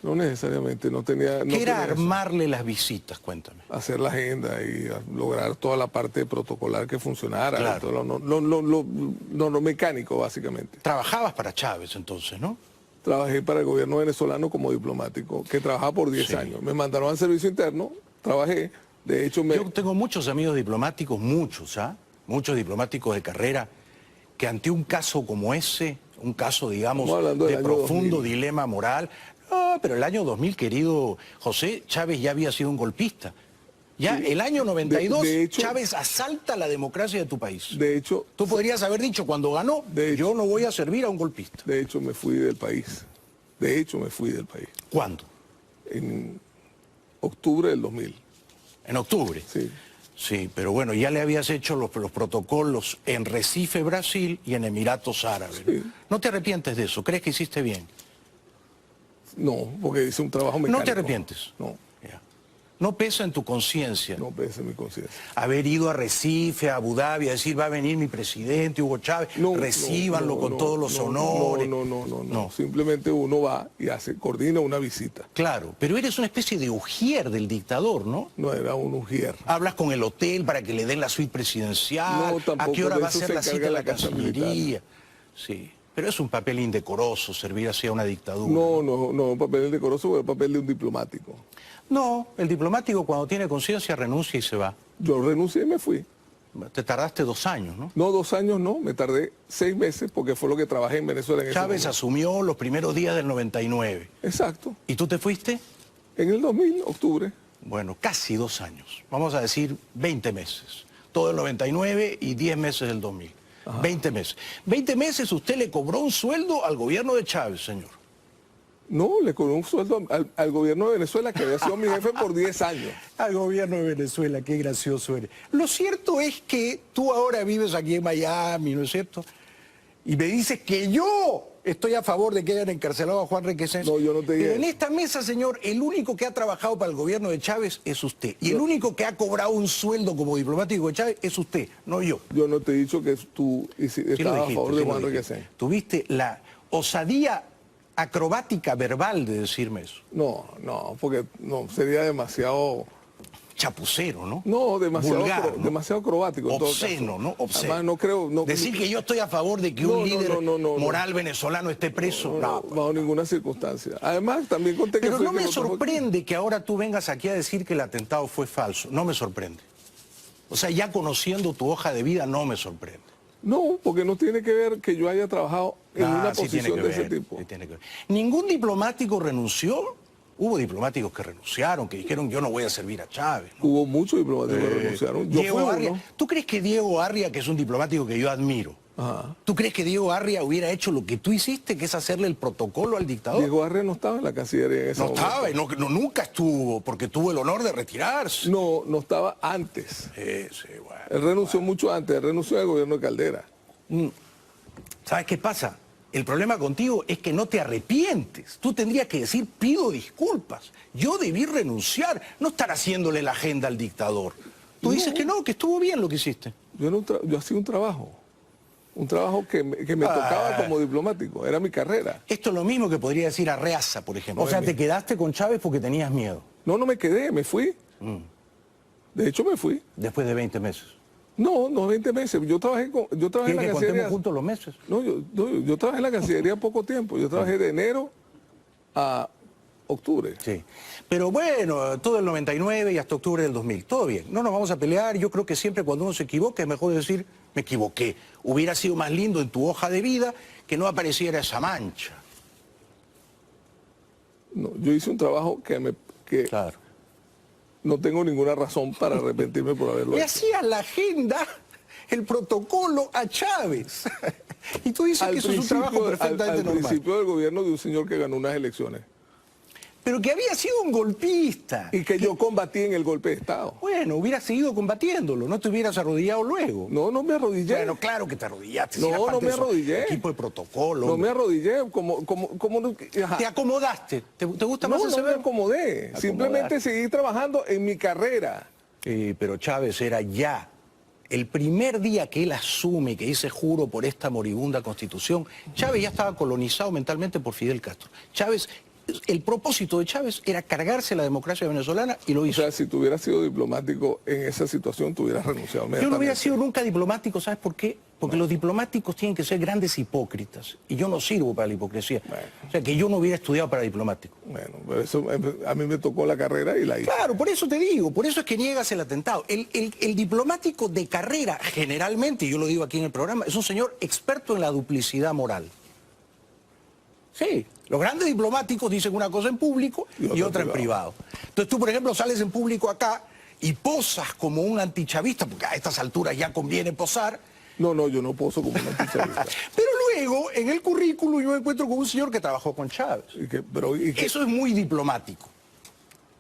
No necesariamente, no tenía... ¿Qué era armarle las visitas? Cuéntame. Hacer la agenda y lograr toda la parte protocolar que funcionara. Claro. Todo lo mecánico, básicamente. Trabajabas para Chávez entonces, ¿no? Trabajé para el gobierno venezolano como diplomático, que trabajaba por 10 años. Me mandaron al servicio interno, trabajé. De hecho, yo tengo muchos amigos diplomáticos, muchos diplomáticos de carrera, que ante un caso como ese, un caso, digamos, de profundo dilema moral... No, pero el año 2000, querido José, Chávez ya había sido un golpista. Ya el año 92, de hecho, Chávez asalta la democracia de tu país. De hecho... Tú podrías haber dicho cuando ganó, yo no voy a servir a un golpista. De hecho, me fui del país. ¿Cuándo? En octubre del 2000. ¿En octubre? Sí. Sí, pero bueno, ya le habías hecho los protocolos en Recife, Brasil, y en Emiratos Árabes. Sí. ¿No te arrepientes de eso? ¿Crees que hiciste bien? No, porque hice un trabajo mecánico. ¿No te arrepientes? No. ¿No pesa en tu conciencia? No pesa en mi conciencia. Haber ido a Recife, a Abu Dhabi, a decir, va a venir mi presidente Hugo Chávez, recíbanlo con todos los honores. No. Simplemente uno va y coordina una visita. Claro, pero eres una especie de ujier del dictador, ¿no? No era un ujier. Hablas con el hotel para que le den la suite presidencial. No, tampoco. ¿A qué hora va a ser la cita en la Cancillería? Militar. Sí. Pero es un papel indecoroso servir así a una dictadura. No, un papel indecoroso es el papel de un diplomático. No, el diplomático cuando tiene conciencia renuncia y se va. Yo renuncié y me fui. Te tardaste 2 años, ¿no? No, 2 años no, me tardé 6 meses porque fue lo que trabajé en Venezuela en ese momento. Chávez asumió los primeros días del 99. Exacto. ¿Y tú te fuiste? En el 2000, octubre. Bueno, casi 2 años. Vamos a decir 20 meses. Todo el 99 y 10 meses del 2000. Ajá. 20 meses. 20 meses usted le cobró un sueldo al gobierno de Chávez, señor. No, le cobró un sueldo al gobierno de Venezuela, que había sido mi jefe por 10 años. Al gobierno de Venezuela, qué gracioso eres. Lo cierto es que tú ahora vives aquí en Miami, ¿no es cierto? Y me dices que yo estoy a favor de que hayan encarcelado a Juan Requesens. No, yo no te dije. Pero en esta mesa, señor, el único que ha trabajado para el gobierno de Chávez es usted. Y el único que ha cobrado un sueldo como diplomático de Chávez es usted, no yo. Yo no te he dicho que tú estabas a favor de Juan Requesens. Tuviste la osadía acrobática verbal de decirme eso. No, porque no, sería demasiado... Chapucero, ¿no? No, Vulgar, ¿no? demasiado acrobático. Obsceno, ¿no? Obsceno. Además, no creo... Decir que yo estoy a favor de que un líder moral venezolano esté preso. No, bajo ninguna circunstancia. Además, también conté que... Pero no me sorprende que ahora tú vengas aquí a decir que el atentado fue falso. No me sorprende. O sea, ya conociendo tu hoja de vida, no me sorprende. No, porque no tiene que ver que yo haya trabajado en una posición de ese tipo. Sí tiene que ver. ¿Ningún diplomático renunció? Hubo diplomáticos que renunciaron, que dijeron yo no voy a servir a Chávez, ¿no? Hubo muchos diplomáticos que renunciaron. Diego Arria, ¿tú crees que Diego Arria, que es un diplomático que yo admiro, ¿tú crees que Diego Arria hubiera hecho lo que tú hiciste, que es hacerle el protocolo al dictador? Diego Arria no estaba en la Cancillería en ese momento. No estaba, nunca estuvo, porque tuvo el honor de retirarse. No estaba antes. Sí, bueno. Él renunció mucho antes, él renunció al gobierno de Caldera. ¿Sabes qué pasa? El problema contigo es que no te arrepientes. Tú tendrías que decir, pido disculpas. Yo debí renunciar, no estar haciéndole la agenda al dictador. Tú dices que no, que estuvo bien lo que hiciste. Yo hacía un trabajo que me tocaba como diplomático, era mi carrera. Esto es lo mismo que podría decir Arreaza, por ejemplo. O sea, te quedaste con Chávez porque tenías miedo. No me quedé, me fui. De hecho, me fui. Después de 20 meses. No 20 meses. Yo trabajé en la Cancillería. Contemos juntos los meses? No, yo trabajé en la Cancillería poco tiempo. Yo trabajé de enero a octubre. Sí. Pero bueno, todo el 99 y hasta octubre del 2000. Todo bien. No nos vamos a pelear. Yo creo que siempre cuando uno se equivoca es mejor decir, me equivoqué. Hubiera sido más lindo en tu hoja de vida que no apareciera esa mancha. No, yo hice un trabajo que claro. No tengo ninguna razón para arrepentirme por haberlo hecho. Le hacías la agenda, el protocolo a Chávez. Y tú dices que eso es un trabajo perfectamente normal. Al principio del gobierno de un señor que ganó unas elecciones. Pero que había sido un golpista. Y que yo combatí en el golpe de Estado. Bueno, hubieras seguido combatiéndolo, no te hubieras arrodillado luego. No me arrodillé. Bueno, claro que te arrodillaste. No me arrodillé. Equipo de protocolo. No me arrodillé, Te acomodaste. ¿Te gusta más ese verbo? No me acomodé. Simplemente seguí trabajando en mi carrera. Pero Chávez era ya. El primer día que él asume, que dice juro por esta moribunda constitución, Chávez ya estaba colonizado mentalmente por Fidel Castro. El propósito de Chávez era cargarse la democracia venezolana y lo hizo. O sea, si tú hubieras sido diplomático en esa situación, tú hubieras renunciado. Yo no hubiera sido nunca diplomático, ¿sabes por qué? Porque los diplomáticos tienen que ser grandes hipócritas. Y yo no sirvo para la hipocresía. Bueno. O sea, que yo no hubiera estudiado para diplomático. Bueno, pero eso a mí me tocó la carrera y la hice. Claro, por eso te digo, por eso es que niegas el atentado. El diplomático de carrera, generalmente, y yo lo digo aquí en el programa, es un señor experto en la duplicidad moral. Sí, los grandes diplomáticos dicen una cosa en público y otra en privado. Entonces tú, por ejemplo, sales en público acá y posas como un antichavista, porque a estas alturas ya conviene posar. No, yo no poso como un antichavista. Pero luego, en el currículum, yo me encuentro con un señor que trabajó con Chávez. Eso es muy diplomático.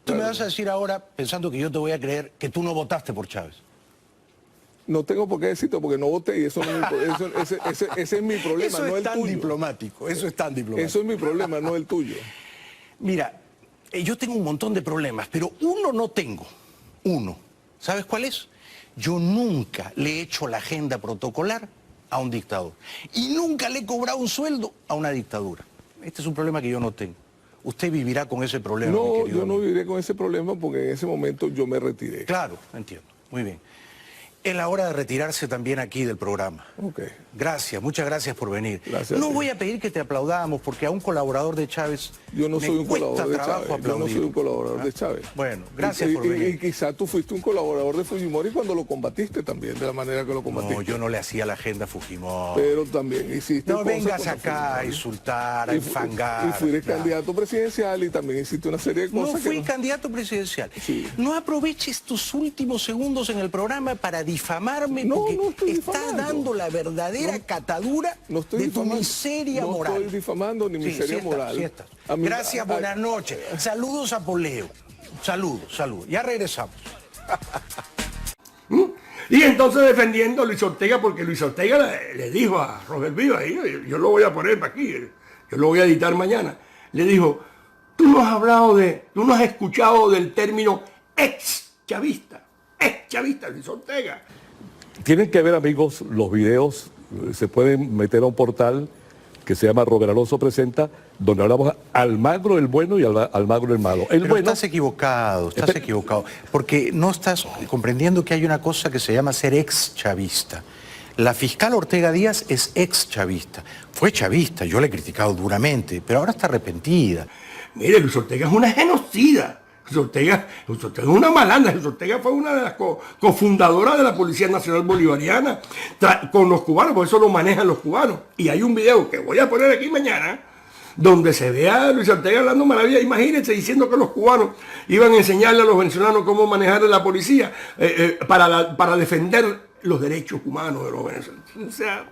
Tú me vas a decir ahora, pensando que yo te voy a creer, que tú no votaste por Chávez. No tengo por qué decirlo porque no voté y ese es mi problema, eso no es el tan tuyo. Diplomático, eso es tan diplomático. Eso es mi problema, no el tuyo. Mira, yo tengo un montón de problemas, pero uno no tengo. Uno. ¿Sabes cuál es? Yo nunca le he hecho la agenda protocolar a un dictador. Y nunca le he cobrado un sueldo a una dictadura. Este es un problema que yo no tengo. Usted vivirá con ese problema, mi querido yo no amigo. viviré con ese problema porque en ese momento yo me retiré. Claro, entiendo. Muy bien. Es la hora de retirarse también aquí del programa. Ok. Gracias, muchas gracias por venir. Gracias. No voy a pedir que te aplaudamos porque a un colaborador de Chávez yo no soy un colaborador de Chávez. Yo no soy un colaborador de Chávez. Bueno, gracias por venir. Y quizá tú fuiste un colaborador de Fujimori cuando lo combatiste también, de la manera que lo combatiste. No, yo no le hacía la agenda a Fujimori. Pero también hiciste No vengas acá a insultar, a enfangar. Y fuiste candidato presidencial y también hiciste una serie de cosas. No fui candidato presidencial. Sí. No aproveches tus últimos segundos en el programa para difamarme. No, porque no estoy está difamando. dando la verdadera catadura de tu miseria moral. No estoy difamando ni miseria moral. Sí estás. Gracias, buenas noches. Saludos a Poleo. Saludos. Ya regresamos. Y entonces defendiendo a Luis Ortega, porque Luis Ortega le dijo a Robert Vivas, yo lo voy a poner aquí, yo lo voy a editar mañana, le dijo, tú no has escuchado del término ex-chavista, Luis Ortega. Tienen que ver, amigos, los videos, se pueden meter a un portal que se llama Robert Alonso Presenta, donde hablamos Almagro el bueno y Almagro el malo. El Pero bueno, estás equivocado, porque no estás comprendiendo que hay una cosa que se llama ser ex-chavista. La fiscal Ortega Díaz es ex-chavista, fue chavista, yo la he criticado duramente, pero ahora está arrepentida. Mire, Luis Ortega es una genocida. Luis Ortega es una malandra. Luis Ortega fue una de las cofundadoras de la Policía Nacional Bolivariana con los cubanos, por eso lo manejan los cubanos. Y hay un video que voy a poner aquí mañana, donde se ve a Luis Ortega hablando maravilla. Imagínense diciendo que los cubanos iban a enseñarle a los venezolanos cómo manejar la policía para defender los derechos humanos de los venezolanos. O sea,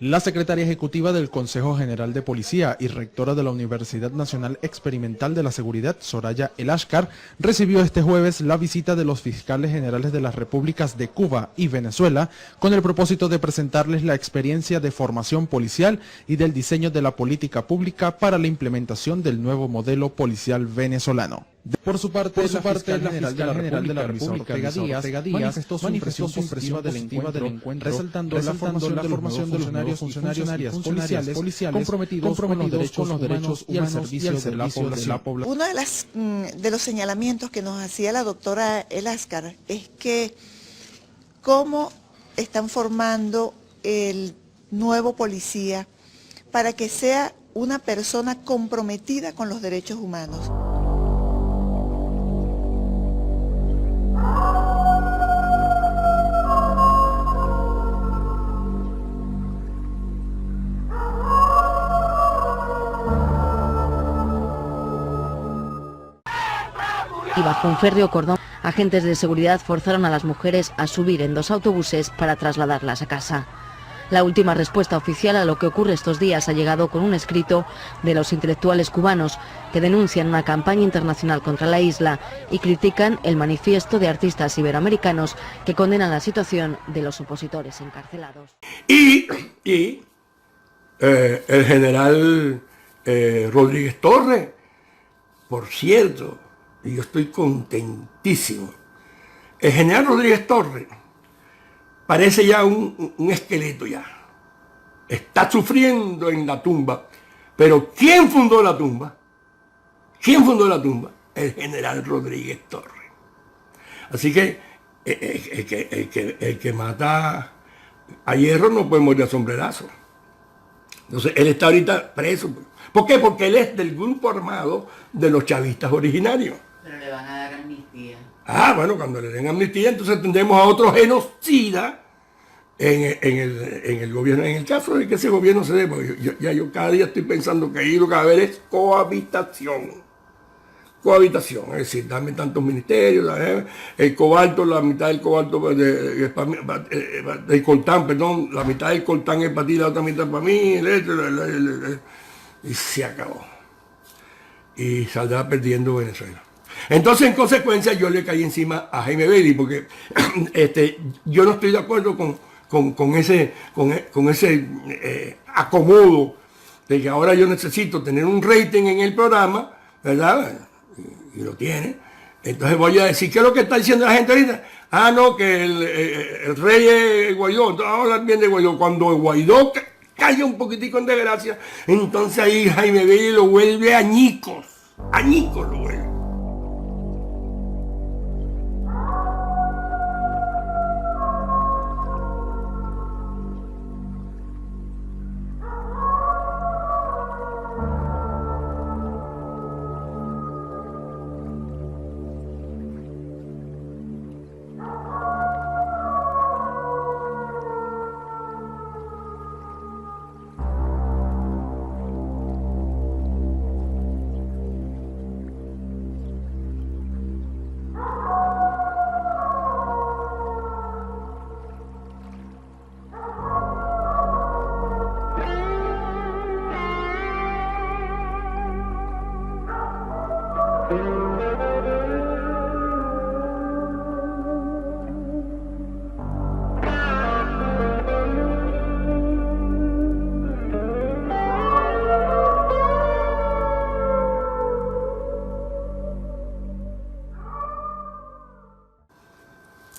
La secretaria ejecutiva del Consejo General de Policía y rectora de la Universidad Nacional Experimental de la Seguridad, Soraya El Ashkar, recibió este jueves la visita de los fiscales generales de las repúblicas de Cuba y Venezuela con el propósito de presentarles la experiencia de formación policial y del diseño de la política pública para la implementación del nuevo modelo policial venezolano. Por su parte, la fiscal general de la República, Ortega Díaz, manifestó su impresión positiva del encuentro, resaltando la formación de los funcionarios policiales comprometidos con los derechos y al servicio de la población. Uno de los señalamientos que nos hacía la doctora El Ashkar es que cómo están formando el nuevo policía para que sea una persona comprometida con los derechos humanos. Y bajo un férreo cordón, agentes de seguridad forzaron a las mujeres a subir en 2 autobuses para trasladarlas a casa. La última respuesta oficial a lo que ocurre estos días ha llegado con un escrito de los intelectuales cubanos que denuncian una campaña internacional contra la isla y critican el manifiesto de artistas iberoamericanos que condenan la situación de los opositores encarcelados. Y el general Rodríguez Torres, por cierto, y yo estoy contentísimo. El general Rodríguez Torres parece ya un esqueleto ya. Está sufriendo en la tumba. Pero ¿quién fundó la tumba? ¿Quién fundó la tumba? El general Rodríguez Torres. Así que el que mata a hierro no puede morir a sombrerazo. Entonces él está ahorita preso. ¿Por qué? Porque él es del grupo armado de los chavistas originarios. Pero le van a dar amnistía. Ah, bueno, cuando le den amnistía, entonces tendremos a otro genocida en el gobierno. En el caso de que ese gobierno se dé, porque yo cada día estoy pensando que ahí lo que va a haber es cohabitación. Cohabitación, es decir, dame tantos ministerios, el cobalto, la mitad del cobalto del coltán, perdón, la mitad del coltán es para ti, la otra mitad para mí, y se acabó. Y saldrá perdiendo Venezuela. Entonces, en consecuencia, yo le caí encima a Jaime Bailey, porque yo no estoy de acuerdo con ese acomodo de que ahora yo necesito tener un rating en el programa, ¿verdad? Y lo tiene. Entonces voy a decir, ¿qué es lo que está diciendo la gente ahorita? Ah, no, que el rey es Guaidó, entonces vamos a hablar bien de Guaidó. Cuando Guaidó calla un poquitico en desgracia, entonces ahí Jaime Bailey lo vuelve añicos lo vuelve.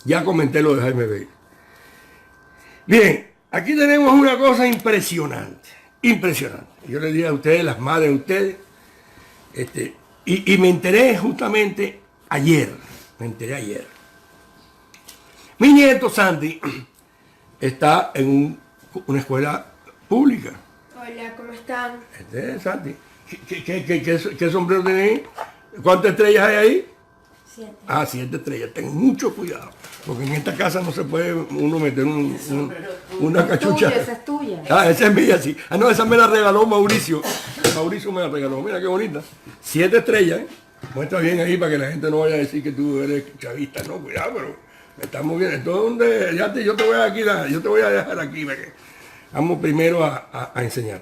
Ya comenté lo de Jaime Bailey. Bien, aquí tenemos una cosa impresionante, impresionante. Yo le dije a ustedes, las madres de ustedes, y me enteré justamente ayer, Mi nieto Santi está en una escuela pública. Hola, ¿cómo están? Este es Santi. ¿Qué sombrero tenés? ¿Cuántas estrellas hay ahí? 7. 7 estrellas. Ten mucho cuidado, porque en esta casa no se puede uno meter una cachucha. Esa es tuya. Esa es mía, sí. No, esa me la regaló Mauricio. Mauricio me la regaló. Mira qué bonita. 7 estrellas, ¿eh? Muestra bien ahí para que la gente no vaya a decir que tú eres chavista. No, cuidado, pero estamos bien. Entonces, yo te voy a dejar aquí para que vamos primero a enseñar.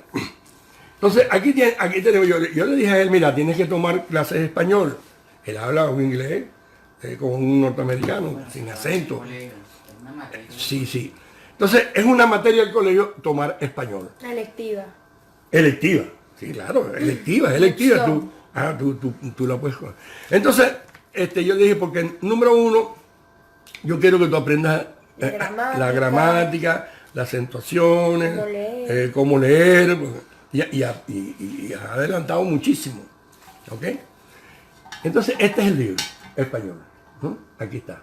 Entonces, aquí tenemos, yo le dije a él, mira, tienes que tomar clases de español. Él habla un inglés como un norteamericano, sin acento. Sí. Entonces, es una materia del colegio tomar español. Electiva. Electiva, sí, claro, electiva. Tú la puedes coger. Entonces, yo le dije, porque número 1, yo quiero que tú aprendas la gramática, las acentuaciones, cómo leer, y has adelantado muchísimo. ¿Ok? Entonces, este es el libro español. ¿No? Aquí está.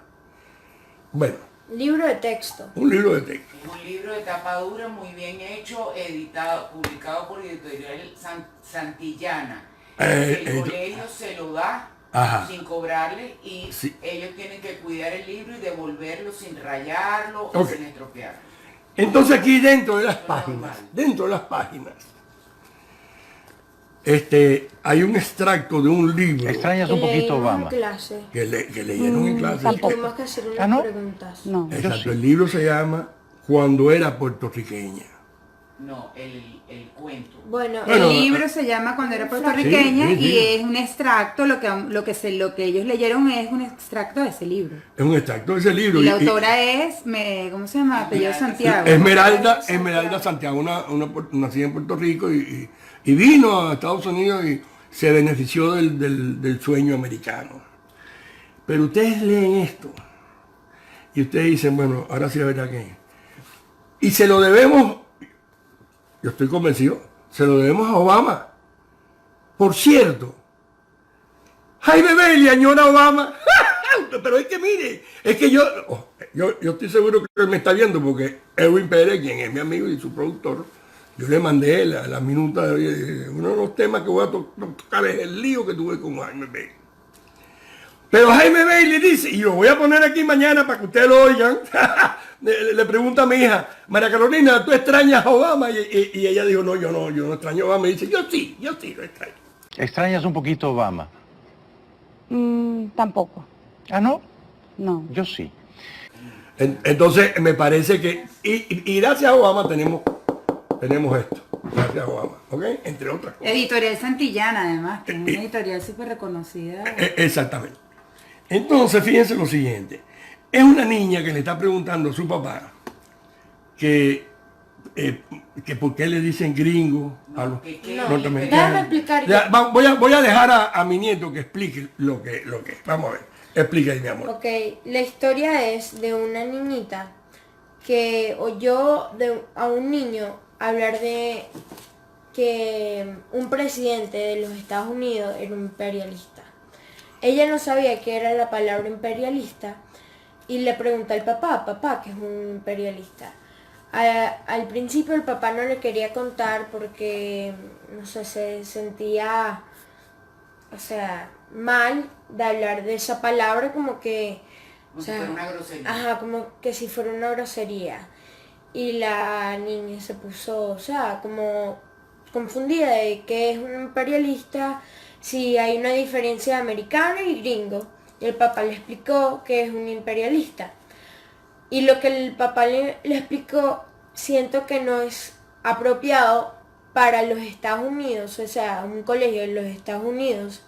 Bueno. Libro de texto. Un libro de texto. Es un libro de tapa dura, muy bien hecho, editado, publicado por Editorial Santillana. El colegio se lo da sin cobrarle y ellos tienen que cuidar el libro y devolverlo sin rayarlo o sin estropearlo. Entonces aquí dentro de las páginas, hay un extracto de un libro. Extrañas un poquito Obama. Que leyeron en clase. Y tuvimos que hacer unas preguntas. No. Exacto, el libro se llama Cuando era puertorriqueña. No, el cuento. Bueno, el libro se llama Cuando era puertorriqueña y es un extracto, lo que ellos leyeron es un extracto de ese libro. Es un extracto de ese libro. Y la autora es, ¿cómo se llama? Apellido Santiago. Esmeralda Santiago, una nacida en Puerto Rico y vino a Estados Unidos y se benefició del sueño americano. Pero ustedes leen esto y ustedes dicen, bueno, ahora sí es verdad que... Y se lo debemos, yo estoy convencido, se lo debemos a Obama. Por cierto, Jaime Bailey añora a Obama. Pero es que mire, es que yo estoy seguro que él me está viendo porque Edwin Pérez, quien es mi amigo y su productor, yo le mandé la minuta de uno de los temas que voy a tocar es el lío que tuve con Jaime Bailey. Pero Jaime Bailey dice, y lo voy a poner aquí mañana para que ustedes lo oigan, le pregunta a mi hija, María Carolina, ¿tú extrañas a Obama? Y ella dijo, no, yo no extraño a Obama. Y dice, yo sí lo extraño. ¿Extrañas un poquito Obama? Tampoco. ¿Ah, no? No. Yo sí. Entonces, me parece que, y gracias a Obama tenemos esto. Gracias a Obama, ¿ok? Entre otras cosas. Editorial Santillana, además, que es una editorial súper reconocida. Exactamente. Entonces, fíjense lo siguiente. Es una niña que le está preguntando a su papá que por qué le dicen gringo a los norteamericanos. Déjame explicar. Voy a dejar a mi nieto que explique lo que es. Vamos a ver. Explica ahí, mi amor. Ok, la historia es de una niñita que oyó a un niño hablar de que un presidente de los Estados Unidos era un imperialista. Ella no sabía qué era la palabra imperialista y le preguntó al papá, ¿qué es un imperialista? Al principio el papá no le quería contar porque, no sé, se sentía, mal de hablar de esa palabra, como que... Como si fuera una grosería. Ajá, como que si fuera una grosería. Y la niña se puso, como confundida de qué es un imperialista, si hay una diferencia de americano y gringo. Y el papá le explicó qué es un imperialista. Y lo que el papá le explicó, siento que no es apropiado para los Estados Unidos, un colegio de los Estados Unidos,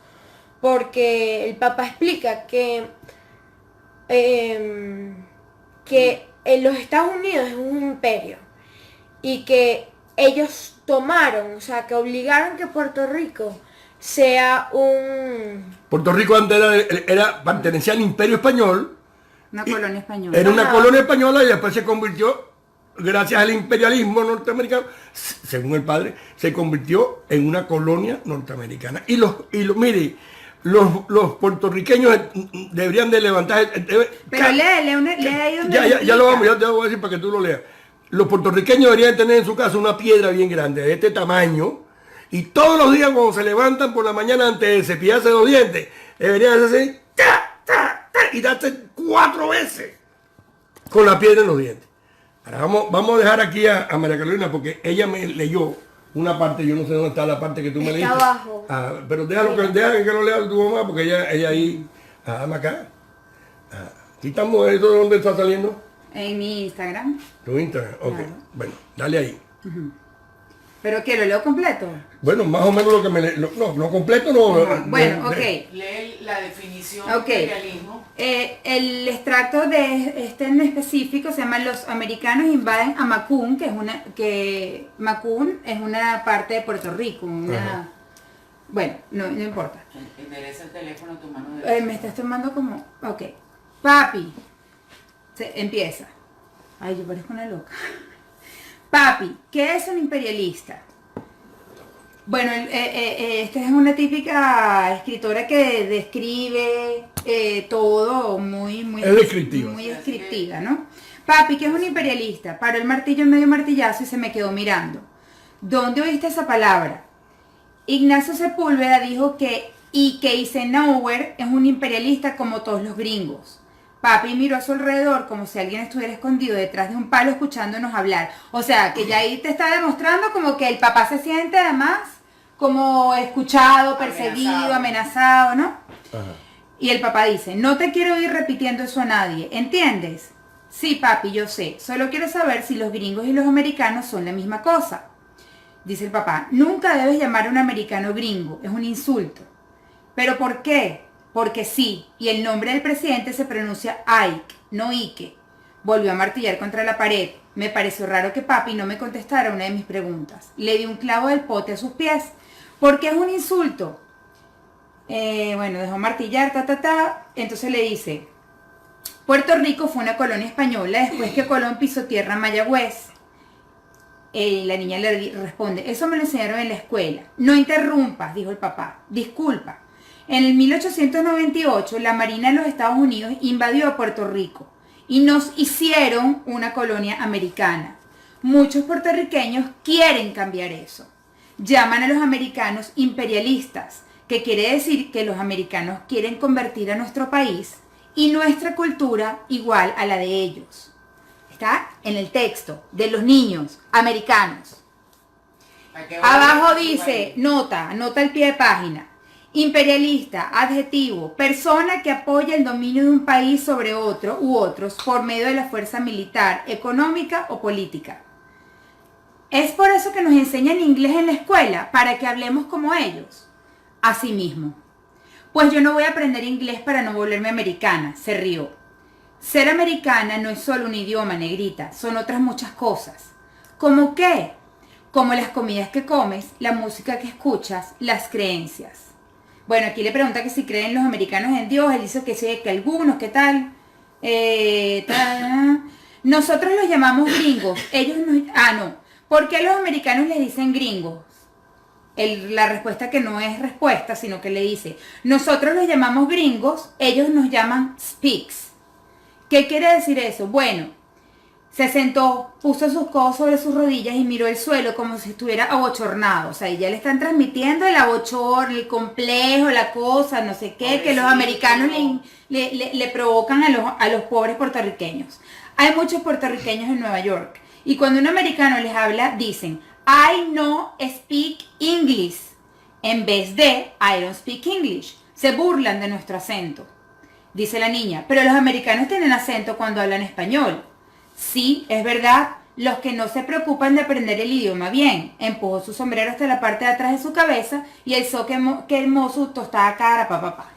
porque el papá explica que los Estados Unidos es un imperio y que ellos tomaron, que obligaron que Puerto Rico sea un... Puerto Rico antes pertenecía al Imperio Español. Una colonia española. Era una colonia española y después se convirtió gracias al imperialismo norteamericano, según el padre, se convirtió en una colonia norteamericana. Y mire, los puertorriqueños deberían de levantar... Pero lee ahí donde... Ya lo vamos, ya te lo voy a decir para que tú lo leas. Los puertorriqueños deberían tener en su casa una piedra bien grande, de este tamaño, y todos los días cuando se levantan por la mañana antes de cepillarse los dientes, deberían hacerse y darse 4 veces con la piedra en los dientes. Ahora vamos a dejar aquí a María Carolina porque ella me leyó una parte, yo no sé dónde está la parte que tú me leíste. Está abajo. Pero deja que lo lea tu mamá porque ella ahí, dame acá. Aquí estamos, ¿eso de dónde está saliendo? En mi Instagram. Tu Instagram, ok. Claro. Bueno, dale ahí. ¿Pero qué? ¿Lo leo completo? Bueno, más o menos lo que me no completo no. Bueno, ok. Lee la definición de imperialismo. El extracto de este en específico se llama Los americanos invaden a Macún, Macún es una parte de Puerto Rico. Bueno, no importa. Endereza el teléfono a tu mano derecha. Me estás tomando como... Ok. Papi. Empieza. Ay, yo parezco una loca. Papi, ¿qué es un imperialista? Bueno, esta es una típica escritora que describe todo muy descriptiva, ¿no? Papi, ¿qué es un imperialista? Paró el martillo en medio martillazo y se me quedó mirando. ¿Dónde oíste esa palabra? Ignacio Sepúlveda dijo que Eisenhower es un imperialista como todos los gringos. Papi miró a su alrededor como si alguien estuviera escondido detrás de un palo escuchándonos hablar. O sea, que ya ahí te está demostrando como que el papá se siente además como escuchado, perseguido, amenazado, ¿no? Ajá. Y el papá dice, no te quiero ir repitiendo eso a nadie, ¿entiendes? Sí, papi, yo sé. Solo quiero saber si los gringos y los americanos son la misma cosa. Dice el papá, nunca debes llamar a un americano gringo, es un insulto. ¿Pero por qué? Porque sí, y el nombre del presidente se pronuncia Ike, no Ike. Volvió a martillar contra la pared. Me pareció raro que papi no me contestara una de mis preguntas. Le di un clavo del pote a sus pies. ¿Por qué es un insulto? Bueno, dejó martillar, Entonces le dice, Puerto Rico fue una colonia española después que Colón pisó tierra en Mayagüez. La niña le responde, eso me lo enseñaron en la escuela. No interrumpas, dijo el papá. Disculpa. En el 1898, la Marina de los Estados Unidos invadió a Puerto Rico y nos hicieron una colonia americana. Muchos puertorriqueños quieren cambiar eso. Llaman a los americanos imperialistas, que quiere decir que los americanos quieren convertir a nuestro país y nuestra cultura igual a la de ellos. Está en el texto de los niños americanos. Abajo dice, nota al pie de página. Imperialista, adjetivo, persona que apoya el dominio de un país sobre otro u otros por medio de la fuerza militar, económica o política. Es por eso que nos enseñan inglés en la escuela, para que hablemos como ellos. Asimismo. Pues yo no voy a aprender inglés para no volverme americana, se rió. Ser americana no es solo un idioma, negrita, son otras muchas cosas. ¿Cómo qué? Como las comidas que comes, la música que escuchas, las creencias. Bueno, aquí le pregunta que si creen los americanos en Dios, él dice que sí, que algunos, ¿qué tal? Nosotros los llamamos gringos, ellos nos... no. ¿Por qué los americanos les dicen gringos? La respuesta que no es respuesta, sino que le dice, nosotros los llamamos gringos, ellos nos llaman speaks. ¿Qué quiere decir eso? Bueno, se sentó, puso sus codos sobre sus rodillas y miró el suelo como si estuviera abochornado. O sea, ya le están transmitiendo el abochorno, el complejo, la cosa, no sé qué, que los americanos le provocan a los pobres puertorriqueños. Hay muchos puertorriqueños en Nueva York. Y cuando un americano les habla, dicen, I no speak English, en vez de I don't speak English. Se burlan de nuestro acento. Dice la niña, pero los americanos tienen acento cuando hablan español. Sí, es verdad, los que no se preocupan de aprender el idioma bien. Empujó su sombrero hasta la parte de atrás de su cabeza y alzó que hermoso tostada cara, papá.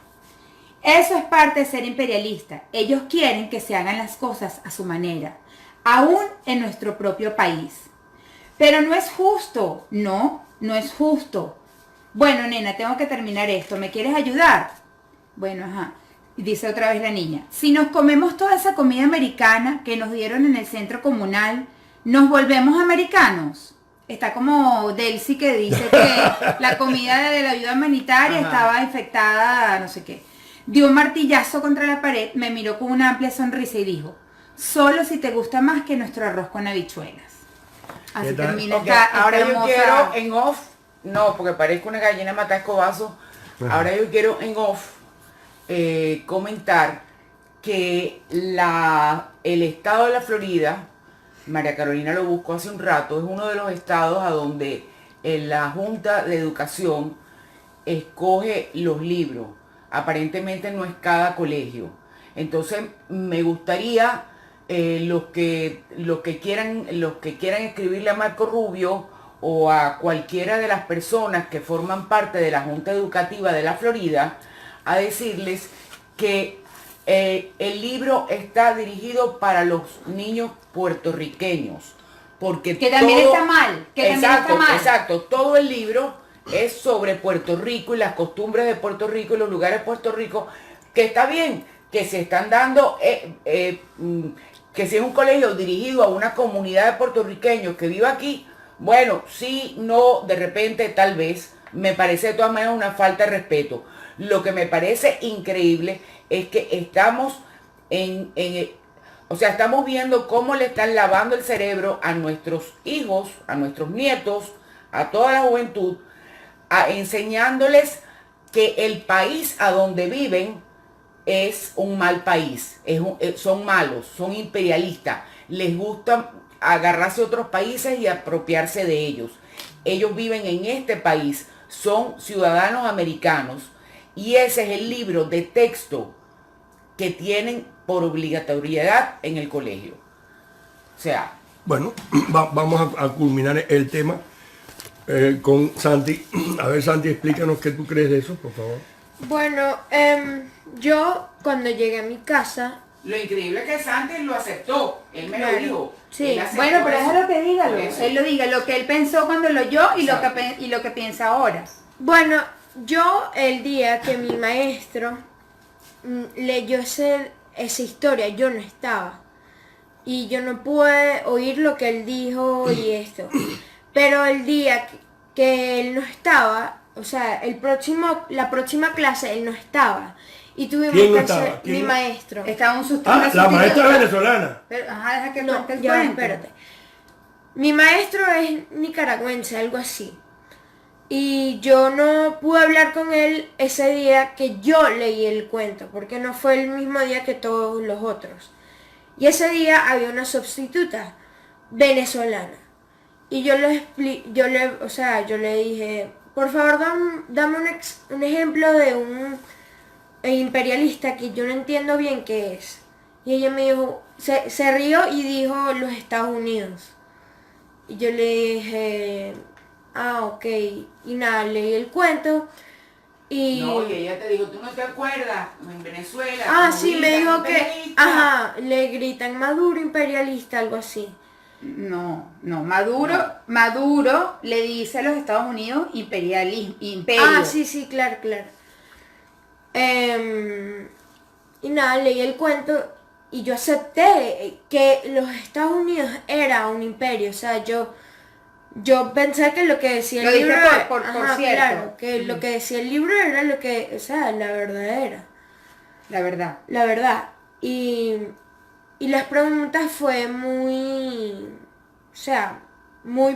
Eso es parte de ser imperialista. Ellos quieren que se hagan las cosas a su manera, aún en nuestro propio país. Pero no es justo. No es justo. Bueno, nena, tengo que terminar esto. ¿Me quieres ayudar? Bueno, ajá. Dice otra vez la niña, si nos comemos toda esa comida americana que nos dieron en el centro comunal, nos volvemos americanos. Está como Delcy que dice que la comida de la ayuda humanitaria estaba infectada, no sé qué. Dio un martillazo contra la pared, me miró con una amplia sonrisa y dijo, solo si te gusta más que nuestro arroz con habichuelas. Así termina ahora yo quiero en off, no, porque parezco una gallina mata escobazo. Ahora yo quiero en off comentar que el estado de la Florida, María Carolina lo buscó hace un rato, es uno de los estados a donde la Junta de Educación escoge los libros. Aparentemente no es cada colegio. Entonces me gustaría los que quieran escribirle a Marco Rubio o a cualquiera de las personas que forman parte de la Junta Educativa de la Florida, a decirles que el libro está dirigido para los niños puertorriqueños, porque que también está mal, exacto, todo el libro es sobre Puerto Rico y las costumbres de Puerto Rico y los lugares de Puerto Rico, que está bien, que se están dando, que si es un colegio dirigido a una comunidad de puertorriqueños que vive aquí, bueno, sí, no, de repente, tal vez, me parece de todas maneras una falta de respeto. Lo que me parece increíble es que estamos estamos viendo cómo le están lavando el cerebro a nuestros hijos, a nuestros nietos, a toda la juventud, enseñándoles que el país a donde viven es un mal país, son malos, son imperialistas, les gusta agarrarse a otros países y apropiarse de ellos. Ellos viven en este país, son ciudadanos americanos y ese es el libro de texto que tienen por obligatoriedad en el colegio. O sea... Bueno, vamos a culminar el tema con Santi. A ver, Santi, explícanos qué tú crees de eso, por favor. Bueno, yo cuando llegué a mi casa... Lo increíble es que Santi lo aceptó, él me lo dijo. Sí, bueno, pero déjalo que dígalo. Él lo diga, lo que él pensó cuando lo oyó y lo que piensa ahora. Bueno, yo el día que mi maestro leyó esa historia, yo no estaba. Y yo no pude oír lo que él dijo y esto. Pero el día que él no estaba, o sea, la próxima clase él no estaba. Y tuvimos que hacer mi maestro. Estaba un susto. La maestra venezolana. Pero, deja que no, ya, espérate. Mi maestro es nicaragüense, algo así. Y yo no pude hablar con él ese día que yo leí el cuento, porque no fue el mismo día que todos los otros. Y ese día había una sustituta venezolana. Y yo le dije, por favor, dame un ejemplo de un imperialista que yo no entiendo bien qué es. Y ella me dijo, se rió y dijo los Estados Unidos. Y yo le dije, ok. Y nada, leí el cuento. Y... No, y ella te dijo, ¿tú no te acuerdas? En Venezuela. Sí, me dijo que, le gritan Maduro imperialista, algo así. No, Maduro le dice a los Estados Unidos imperio. Sí, claro. Y nada, leí el cuento y yo acepté que los Estados Unidos era un imperio. O sea, yo pensé que lo que decía el libro por cierto. Claro, que lo que decía el libro era lo que, o sea, la verdad era. La verdad. Y las preguntas fue muy, o sea, o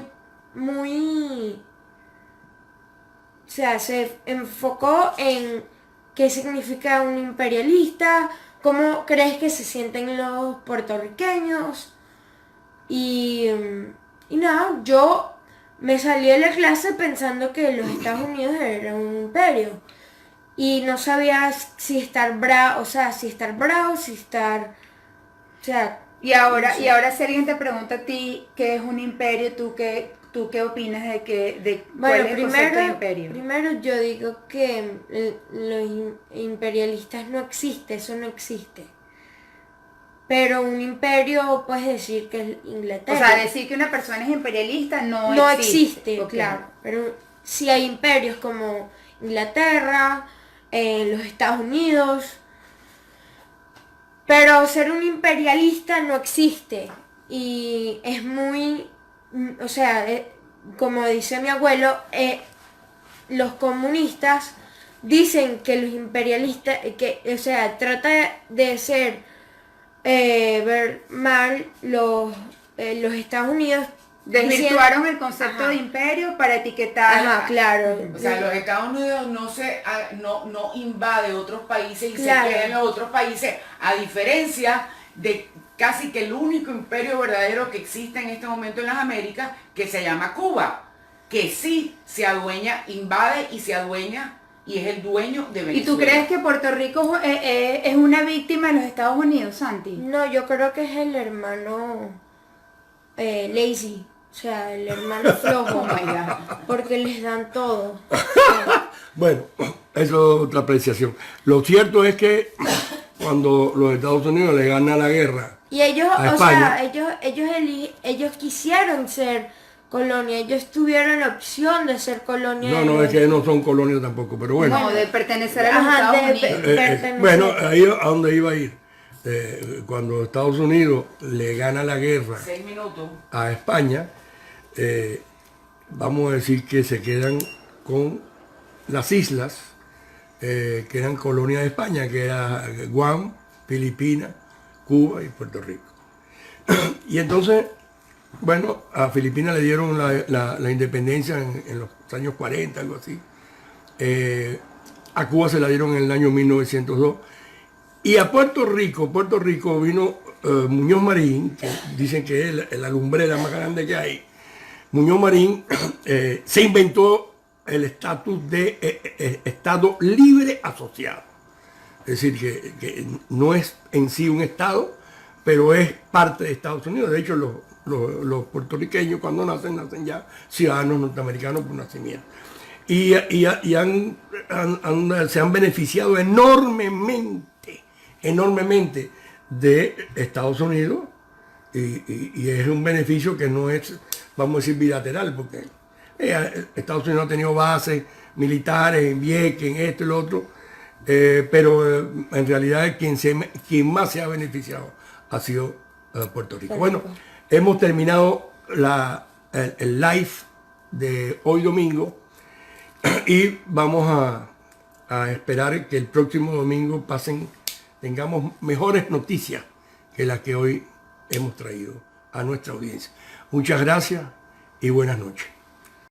sea, se enfocó en qué significa un imperialista, cómo crees que se sienten los puertorriqueños. Y nada, yo me salí de la clase pensando que los Estados Unidos eran un imperio. Y no sabía si estar bravo, y ahora si alguien te pregunta a ti qué es un imperio, ¿tú qué opinas de cuál es el concepto de imperio? Primero yo digo que los imperialistas no existe, eso no existe. Pero un imperio puedes decir que es Inglaterra. O sea, decir que una persona es imperialista no existe. Okay. Claro. Pero sí hay imperios como Inglaterra, los Estados Unidos. Pero ser un imperialista no existe. y es muy, o sea, como dice mi abuelo, los comunistas dicen que los imperialistas, o sea, trata de ser, ver mal los Estados Unidos. Desvirtuaron el concepto de imperio para etiquetar. Ajá, claro. O sea, los Estados Unidos no invade otros países y claro. se queda en los otros países, a diferencia de casi que el único imperio verdadero que existe en este momento en las Américas, que se llama Cuba, que sí se adueña, invade y se adueña y es el dueño de Venezuela. ¿Y tú crees que Puerto Rico es una víctima de los Estados Unidos, Santi? No, yo creo que es el hermano lazy, o sea, el hermano flojo, porque les dan todo. Bueno, eso es otra apreciación. Lo cierto es que cuando los Estados Unidos le ganan la guerra y ellos, a España, ellos quisieron ser colonia, ellos tuvieron la opción de ser colonia. No, es que no son colonias tampoco, pero bueno. No, de pertenecer a los Estados Unidos. Bueno, ahí a donde iba a ir. Cuando Estados Unidos le gana la guerra 6 minutos a España, vamos a decir que se quedan con las islas que eran colonias de España, que era Guam, Filipinas, Cuba y Puerto Rico. Y entonces, bueno, a Filipinas le dieron la independencia en los años 40, algo así. A Cuba se la dieron en el año 1902. Y a Puerto Rico vino Muñoz Marín, que dicen que es la lumbrera más grande que hay. Muñoz Marín se inventó el estatus de Estado libre asociado. Es decir, que no es en sí un Estado, pero es parte de Estados Unidos. De hecho, los puertorriqueños cuando nacen ya ciudadanos norteamericanos por nacimiento. Y se han beneficiado enormemente de Estados Unidos y es un beneficio que no es, vamos a decir, bilateral, porque Estados Unidos ha tenido bases militares en Vieques, en esto y lo otro, pero en realidad quien más se ha beneficiado ha sido Puerto Rico. Bueno, hemos terminado el live de hoy domingo y vamos a esperar que el próximo domingo tengamos mejores noticias que las que hoy hemos traído a nuestra audiencia. Muchas gracias y buenas noches.